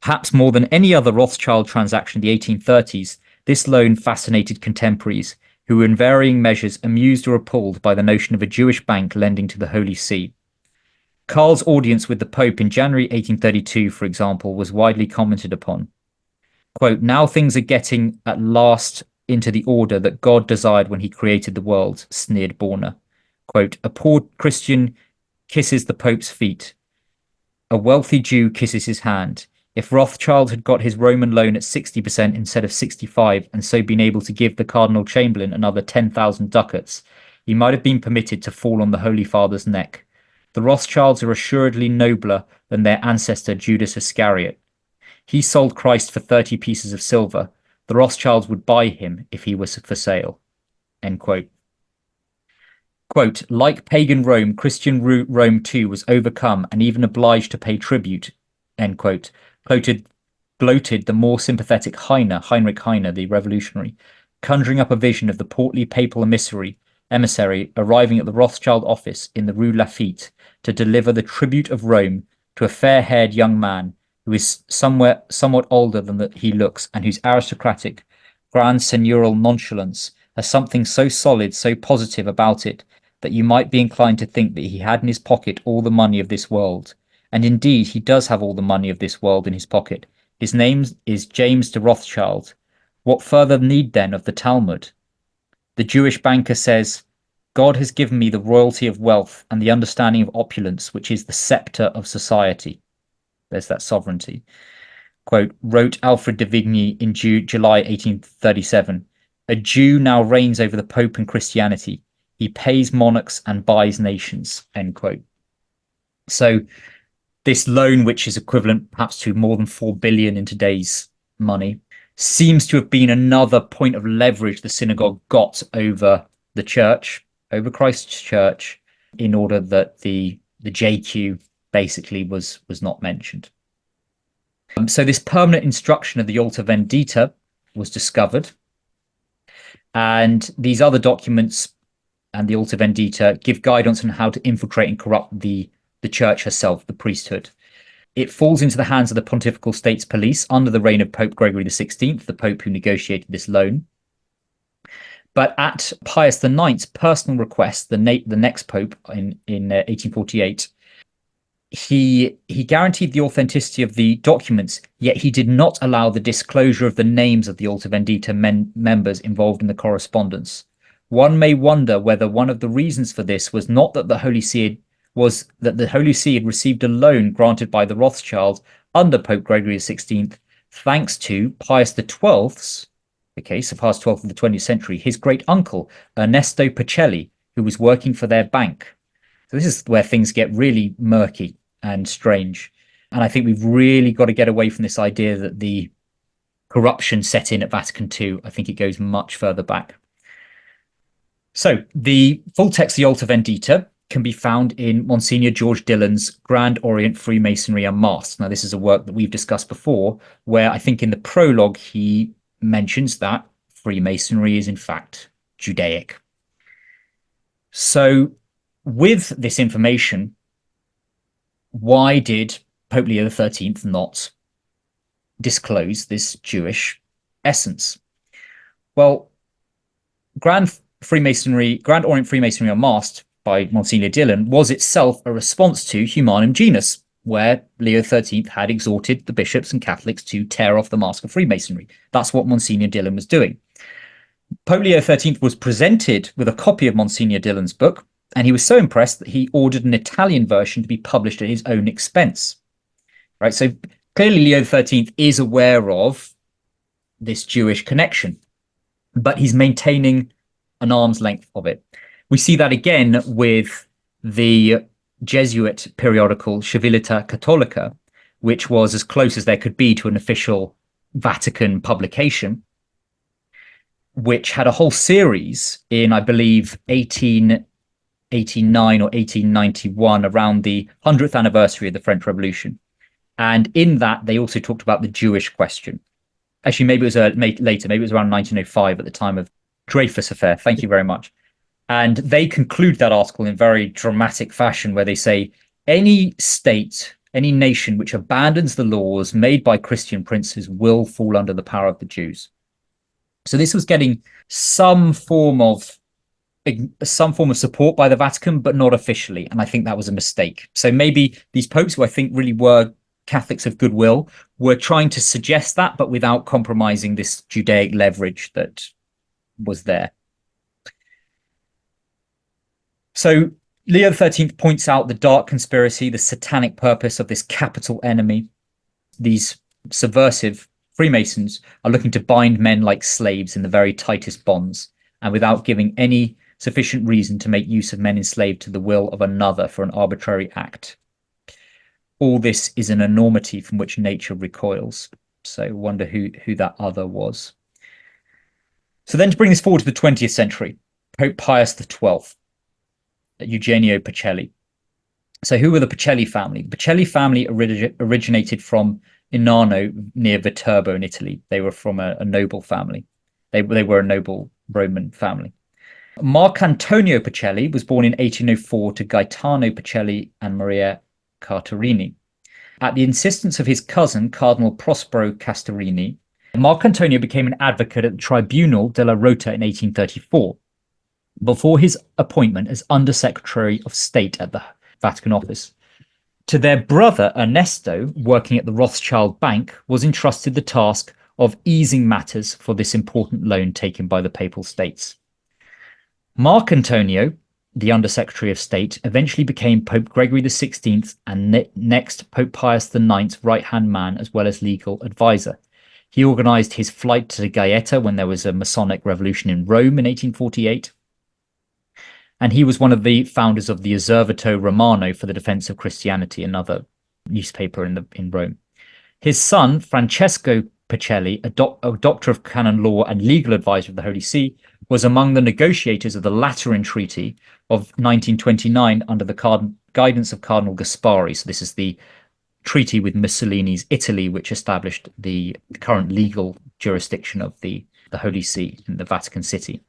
Perhaps more than any other Rothschild transaction in the 1830s, this loan fascinated contemporaries who were in varying measures amused or appalled by the notion of a Jewish bank lending to the Holy See. Karl's audience with the Pope in January 1832, for example, was widely commented upon. Quote, "Now things are getting at last into the order that God desired when he created the world," sneered Borner. Quote, "A poor Christian kisses the Pope's feet. A wealthy Jew kisses his hand. If Rothschild had got his Roman loan at 60% instead of 65, and so been able to give the Cardinal Chamberlain another 10,000 ducats, he might have been permitted to fall on the Holy Father's neck. The Rothschilds are assuredly nobler than their ancestor Judas Iscariot. He sold Christ for 30 pieces of silver. The Rothschilds would buy him if he was for sale." End quote. Quote, "Like pagan Rome, Christian Rome too was overcome and even obliged to pay tribute," end quote, gloated the more sympathetic Heinrich Heine, the revolutionary, conjuring up a vision of the portly papal emissary arriving at the Rothschild office in the Rue Lafitte to deliver the tribute of Rome to a fair-haired young man who is somewhat older than he looks, and whose aristocratic, grand seigneurial nonchalance has something so solid, so positive about it, that you might be inclined to think that he had in his pocket all the money of this world. And indeed, he does have all the money of this world in his pocket. His name is James de Rothschild. What further need then of the Talmud? The Jewish banker says, "God has given me the royalty of wealth and the understanding of opulence, which is the scepter of society." There's that sovereignty. Quote, wrote Alfred de Vigny in July 1837, "A Jew now reigns over the Pope and Christianity. He pays monarchs and buys nations." End quote. So this loan, which is equivalent perhaps to more than 4 billion in today's money, seems to have been another point of leverage the synagogue got over the church, over Christ's church, in order that the JQ basically was not mentioned. So this permanent instruction of the Alta Vendita was discovered, and these other documents and the Alta Vendita give guidance on how to infiltrate and corrupt the church herself, the priesthood. It falls into the hands of the Pontifical States Police under the reign of Pope Gregory XVI, the Pope who negotiated this loan. But at Pius IX's personal request, the next Pope in 1848, he guaranteed the authenticity of the documents, yet he did not allow the disclosure of the names of the Alta Vendita members involved in the correspondence. One may wonder whether one of the reasons for this was not that the Holy See had received a loan granted by the Rothschilds under Pope Gregory XVI, thanks to Pius XII's, so Pius XII of the 20th century, his great uncle, Ernesto Pacelli, who was working for their bank. So this is where things get really murky and strange. And I think we've really got to get away from this idea that the corruption set in at Vatican II. I think it goes much further back. So the full text of the Alta Vendita can be found in Monsignor George Dillon's Grand Orient Freemasonry Unmasked. Now, this is a work that we've discussed before, where I think in the prologue he mentions that Freemasonry is in fact Judaic. So with this information, why did Pope Leo XIII not disclose this Jewish essence? Well, Grand Orient Freemasonry Unmasked by Monsignor Dillon was itself a response to Humanum Genus, where Leo XIII had exhorted the bishops and Catholics to tear off the mask of Freemasonry. That's what Monsignor Dillon was doing. Pope Leo XIII was presented with a copy of Monsignor Dillon's book, and he was so impressed that he ordered an Italian version to be published at his own expense. Right, so clearly Leo XIII is aware of this Jewish connection, but he's maintaining an arm's length of it. We see that again with the Jesuit periodical Civiltà Cattolica, which was as close as there could be to an official Vatican publication, which had a whole series in, I believe, 1889 or 1891, around the 100th anniversary of the French Revolution. And in that, they also talked about the Jewish question. Actually, maybe it was later, maybe it was around 1905 at the time of Dreyfus Affair. Thank you very much. And they conclude that article in very dramatic fashion, where they say, any state Any nation which abandons the laws made by Christian princes will fall under the power of the Jews. So this was getting some form of support by the Vatican, but not officially. And I think that was a mistake. So maybe these popes, who I think really were Catholics of goodwill, were trying to suggest that, but without compromising this Judaic leverage that was there. So Leo XIII points out the dark conspiracy, the satanic purpose of this capital enemy. These subversive Freemasons are looking to bind men like slaves in the very tightest bonds, and without giving any sufficient reason to make use of men enslaved to the will of another for an arbitrary act. All this is an enormity from which nature recoils. So I wonder who that other was. So then to bring this forward to the 20th century, Pope Pius XII, Eugenio Pacelli. So who were the Pacelli family? The Pacelli family originated from Inano near Viterbo in Italy. They were from a noble family. They were a noble Roman family. Marc Antonio Pacelli was born in 1804 to Gaetano Pacelli and Maria Cartarini. At the insistence of his cousin, Cardinal Prospero Castarini, Marc Antonio became an advocate at the Tribunal della Rota in 1834, before his appointment as Under-Secretary of State at the Vatican office. To their brother, Ernesto, working at the Rothschild Bank, was entrusted the task of easing matters for this important loan taken by the Papal States. Marc Antonio, the Under-Secretary of State, eventually became Pope Gregory XVI and next Pope Pius IX's right-hand man, as well as legal advisor. He organized his flight to Gaeta when there was a Masonic revolution in Rome in 1848. And he was one of the founders of the Osservatore Romano for the Defense of Christianity, another newspaper in Rome. His son, Francesco Pacelli, a doctor of canon law and legal advisor of the Holy See, was among the negotiators of the Lateran Treaty of 1929 under the guidance of Cardinal Gaspari. So this is the treaty with Mussolini's Italy, which established the current legal jurisdiction of the Holy See in the Vatican City.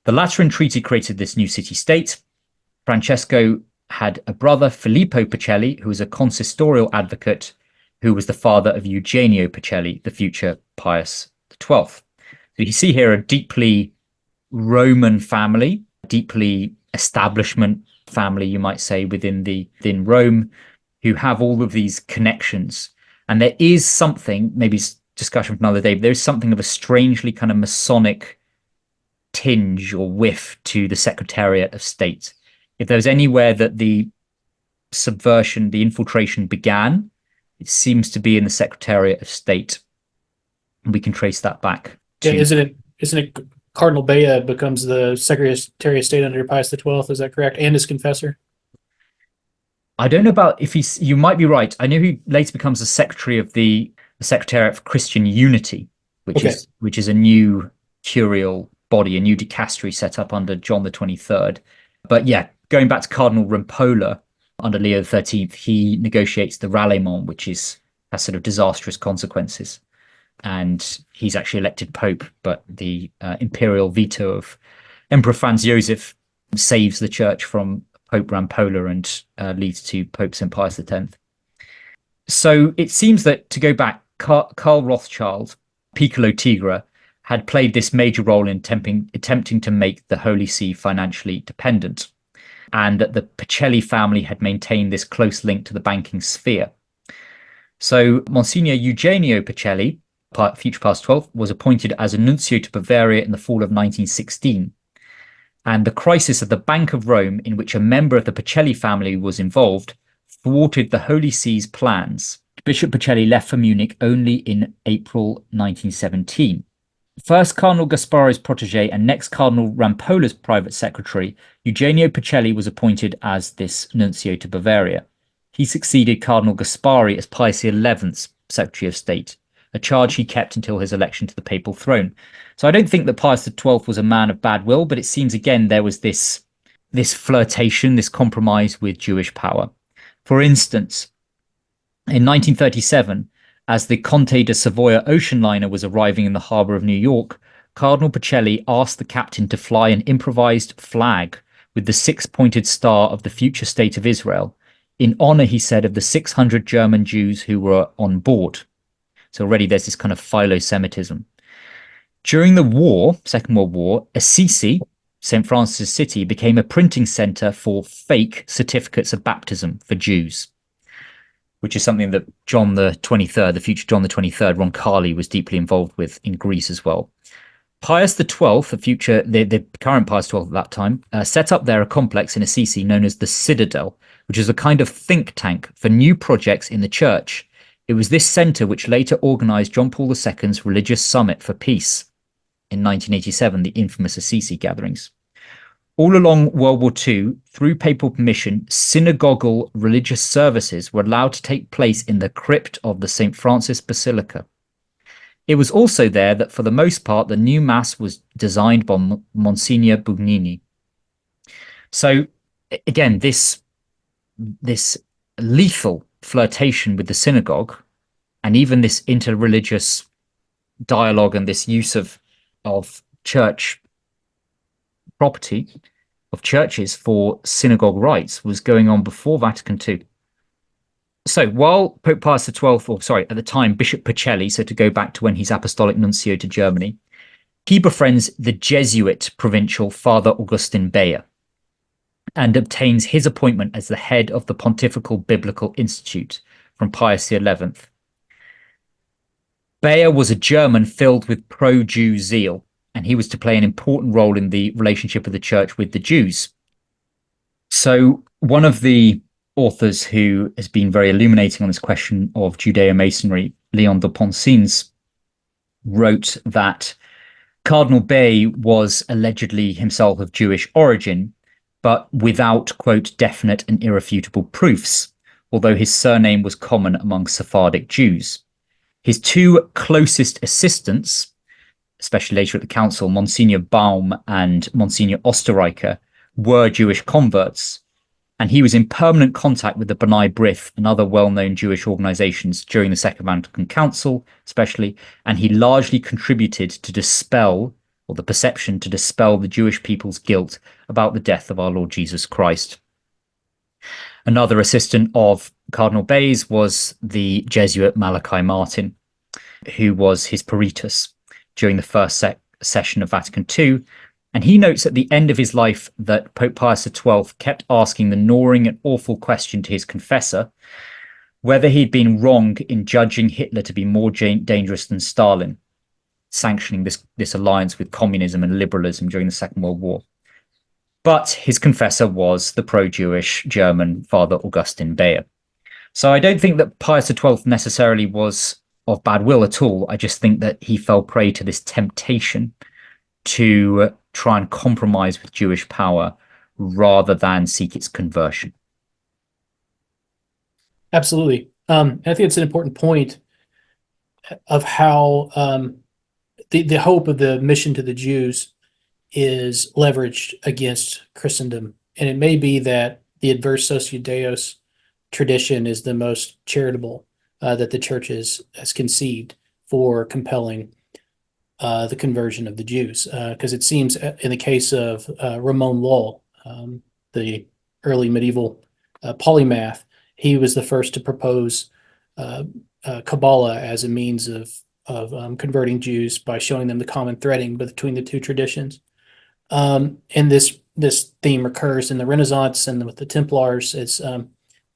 The Lateran Treaty created this new city-state. Francesco had a brother, Filippo Pacelli, who was a consistorial advocate, who was the father of Eugenio Pacelli, the future Pius XII. So you see here a deeply Roman family, deeply establishment family, you might say, within Rome, who have all of these connections. And there is something, maybe discussion for another day, but there is something of a strangely kind of Masonic tinge or whiff to the Secretariat of State. If there's anywhere that the subversion, the infiltration began, it seems to be in the Secretariat of State. And we can trace that back to... Yeah, isn't it Cardinal Bea becomes the Secretary of State under Pius XII, is that correct? And his confessor? I don't know about if he's... You might be right. I know he later becomes the Secretary of the Secretariat for Christian Unity, which is a new curial body, a new dicastery set up under John the 23rd. But yeah, going back to Cardinal Rampolla under Leo XIII, he negotiates the Ralliement, which has sort of disastrous consequences. And he's actually elected Pope, but the imperial veto of Emperor Franz Joseph saves the church from Pope Rampolla and leads to Pope St. Pius X. So it seems that, to go back, Karl Rothschild, Piccolo Tigre, had played this major role in attempting to make the Holy See financially dependent, and that the Pacelli family had maintained this close link to the banking sphere. So Monsignor Eugenio Pacelli, future Pius XII, was appointed as a nuncio to Bavaria in the fall of 1916. And the crisis of the Bank of Rome, in which a member of the Pacelli family was involved, thwarted the Holy See's plans. Bishop Pacelli left for Munich only in April 1917. First Cardinal Gaspari's protege and next Cardinal Rampolla's private secretary, Eugenio Pacelli was appointed as this nuncio to Bavaria. He succeeded Cardinal Gaspari as Pius XI's Secretary of State, a charge he kept until his election to the papal throne. So I don't think that Pius XII was a man of bad will, but it seems again there was this flirtation, this compromise with Jewish power. For instance, in 1937, as the Conte de Savoia ocean liner was arriving in the harbour of New York, Cardinal Pacelli asked the captain to fly an improvised flag with the six-pointed star of the future state of Israel in honor, he said, of the 600 German Jews who were on board. So already there's this kind of philo-Semitism. During the war, Second World War, Assisi, St. Francis' city, became a printing center for fake certificates of baptism for Jews, which is something that John the 23rd, the future John the 23rd, Roncalli, was deeply involved with in Greece as well. Pius XII, the current Pius XII at that time, set up there a complex in Assisi known as the Citadel, which is a kind of think tank for new projects in the church. It was this center which later organized John Paul II's Religious Summit for Peace in 1987, the infamous Assisi gatherings. All along World War II, through papal permission, synagogal religious services were allowed to take place in the crypt of the St. Francis Basilica. It was also there that, for the most part, the new mass was designed by Monsignor Bugnini. So, again, this lethal flirtation with the synagogue, and even this interreligious dialogue and this use of church property, of churches for synagogue rites, was going on before Vatican II. So while Pope Pius XII, at the time, Bishop Pacelli, so to go back to when he's apostolic nuncio to Germany, he befriends the Jesuit provincial Father Augustin Beyer and obtains his appointment as the head of the Pontifical Biblical Institute from Pius XI. Beyer was a German filled with pro-Jew zeal, and he was to play an important role in the relationship of the church with the Jews. So one of the authors who has been very illuminating on this question of Judeo-Masonry, Leon de Poncins, wrote that Cardinal Bey was allegedly himself of Jewish origin, but without, quote, definite and irrefutable proofs, although his surname was common among Sephardic Jews. His two closest assistants, especially later at the council, Monsignor Baum and Monsignor Osterreicher, were Jewish converts, and he was in permanent contact with the B'nai B'rith and other well-known Jewish organizations during the Second Vatican Council, especially, and he largely contributed to dispel the Jewish people's guilt about the death of our Lord Jesus Christ. Another assistant of Cardinal Bey's was the Jesuit Malachi Martin, who was his peritus during the first session of Vatican II. And he notes at the end of his life that Pope Pius XII kept asking the gnawing and awful question to his confessor whether he'd been wrong in judging Hitler to be more dangerous than Stalin, sanctioning this alliance with communism and liberalism during the Second World War. But his confessor was the pro-Jewish German Father Augustin Beyer. So I don't think that Pius XII necessarily was of bad will at all. I just think that he fell prey to this temptation to try and compromise with Jewish power rather than seek its conversion. Absolutely. I think it's an important point of how the hope of the mission to the Jews is leveraged against Christendom. And it may be that the adverse socio-deus tradition is the most charitable that the church has conceived for compelling the conversion of the Jews. Because it seems in the case of Ramon Lull, the early medieval polymath, he was the first to propose Kabbalah as a means of converting Jews by showing them the common threading between the two traditions. And this theme recurs in the Renaissance and with the Templars. It's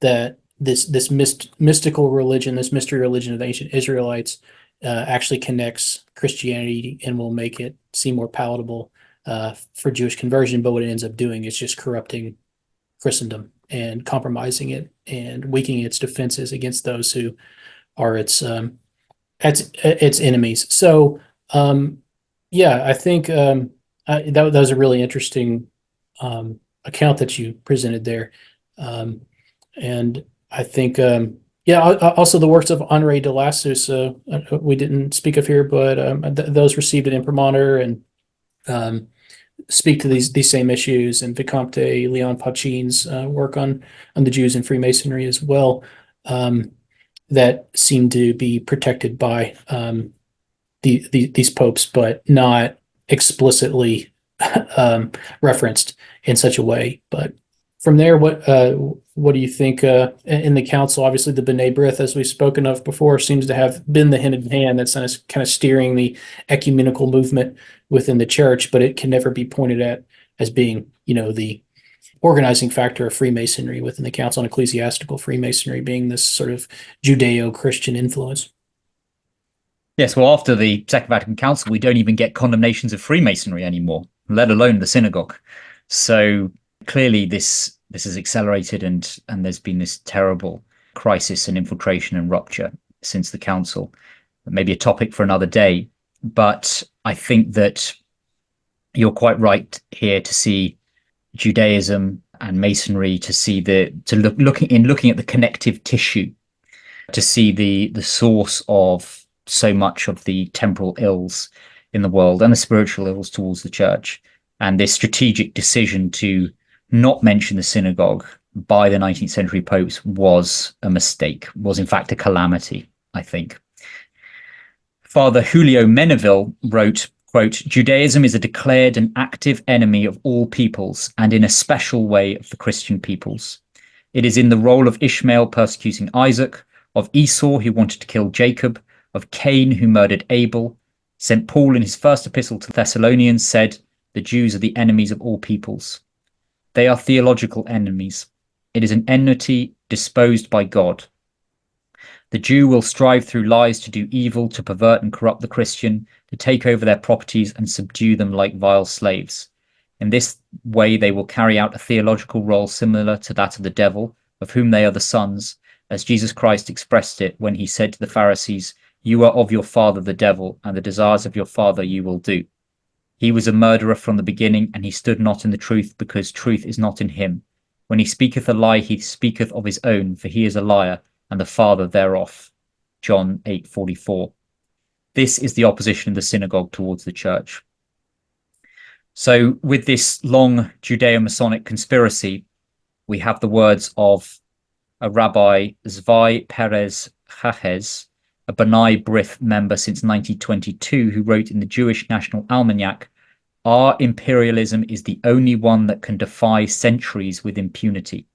that this mystical religion, this mystery religion of the ancient Israelites, actually connects Christianity and will make it seem more palatable for Jewish conversion. But what it ends up doing is just corrupting Christendom and compromising it and weakening its defenses against those who are its enemies. So I think that was a really interesting account that you presented there, and I think also the works of Honoré de Lassus we didn't speak of here, but those received an imprimatur and speak to these same issues, and Vicomte Leon Pachin's work on the Jews in Freemasonry as well, that seem to be protected by these popes, but not explicitly referenced in such a way. But from there, what do you think in the council? Obviously, the B'nai B'rith, as we've spoken of before, seems to have been the hidden hand that's kind of steering the ecumenical movement within the church, but it can never be pointed at as being, the organizing factor of Freemasonry within the council, and ecclesiastical Freemasonry being this sort of Judeo-Christian influence. Yes, well, after the Second Vatican Council, we don't even get condemnations of Freemasonry anymore, let alone the Synagogue. So clearly this has accelerated, and there's been this terrible crisis and infiltration and rupture since the council. Maybe a topic for another day, but I think that you're quite right here to see Judaism and Masonry, to see looking at the connective tissue, to see the source of so much of the temporal ills in the world and the spiritual ills towards the church, and this strategic decision to not mention the synagogue by the 19th century popes was a mistake, was in fact a calamity, I think. Father Julio Meneville wrote, quote, "Judaism is a declared and active enemy of all peoples, and in a special way of the Christian peoples. It is in the role of Ishmael persecuting Isaac, of Esau who wanted to kill Jacob, of Cain who murdered Abel. St. Paul in his first epistle to Thessalonians said, 'The Jews are the enemies of all peoples.' They are theological enemies. It is an enmity disposed by God. The Jew will strive through lies to do evil, to pervert and corrupt the Christian, to take over their properties and subdue them like vile slaves. In this way, they will carry out a theological role similar to that of the devil, of whom they are the sons, as Jesus Christ expressed it when he said to the Pharisees, 'You are of your father the devil, and the desires of your father you will do.' He was a murderer from the beginning, and he stood not in the truth, because truth is not in him. When he speaketh a lie, he speaketh of his own, for he is a liar, and the father thereof." John 8:44. This is the opposition of the synagogue towards the church. So with this long Judeo-Masonic conspiracy, we have the words of a Rabbi Zvi Perez Chahez, a B'nai B'rith member since 1922, who wrote in the Jewish National Almanac, "Our imperialism is the only one that can defy centuries with impunity."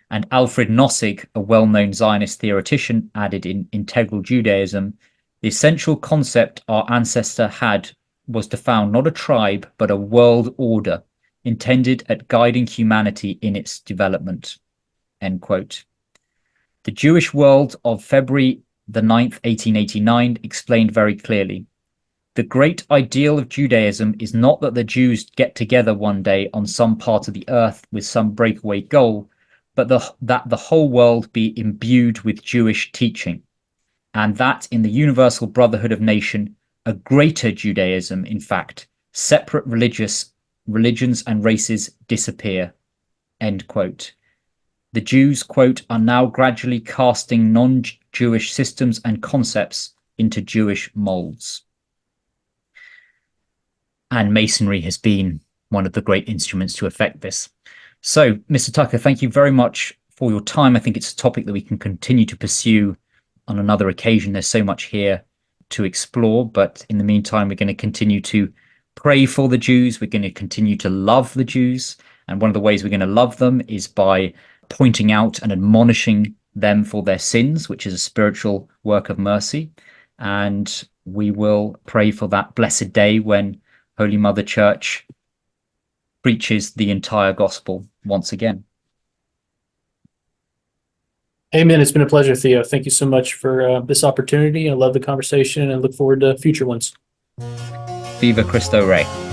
And Alfred Nossig, a well-known Zionist theoretician, added in Integral Judaism, "The essential concept our ancestor had was to found not a tribe, but a world order intended at guiding humanity in its development." End quote. The Jewish World of February the 9th, 1889 explained very clearly, "The great ideal of Judaism is not that the Jews get together one day on some part of the earth with some breakaway goal, but that the whole world be imbued with Jewish teaching, and that in the universal brotherhood of nation, a greater Judaism, in fact, separate religions and races disappear." End quote. The Jews, quote, "are now gradually casting non-Jewish systems and concepts into Jewish molds." And Masonry has been one of the great instruments to effect this. So, Mr. Tucker, thank you very much for your time. I think it's a topic that we can continue to pursue on another occasion. There's so much here to explore, but in the meantime, we're going to continue to pray for the Jews. We're going to continue to love the Jews. And one of the ways we're going to love them is by pointing out and admonishing them for their sins, which is a spiritual work of mercy. And we will pray for that blessed day when Holy Mother Church preaches the entire gospel once again. Amen. It's been a pleasure, Theo. Thank you so much for this opportunity. I love the conversation and look forward to future ones. Viva Cristo Rey.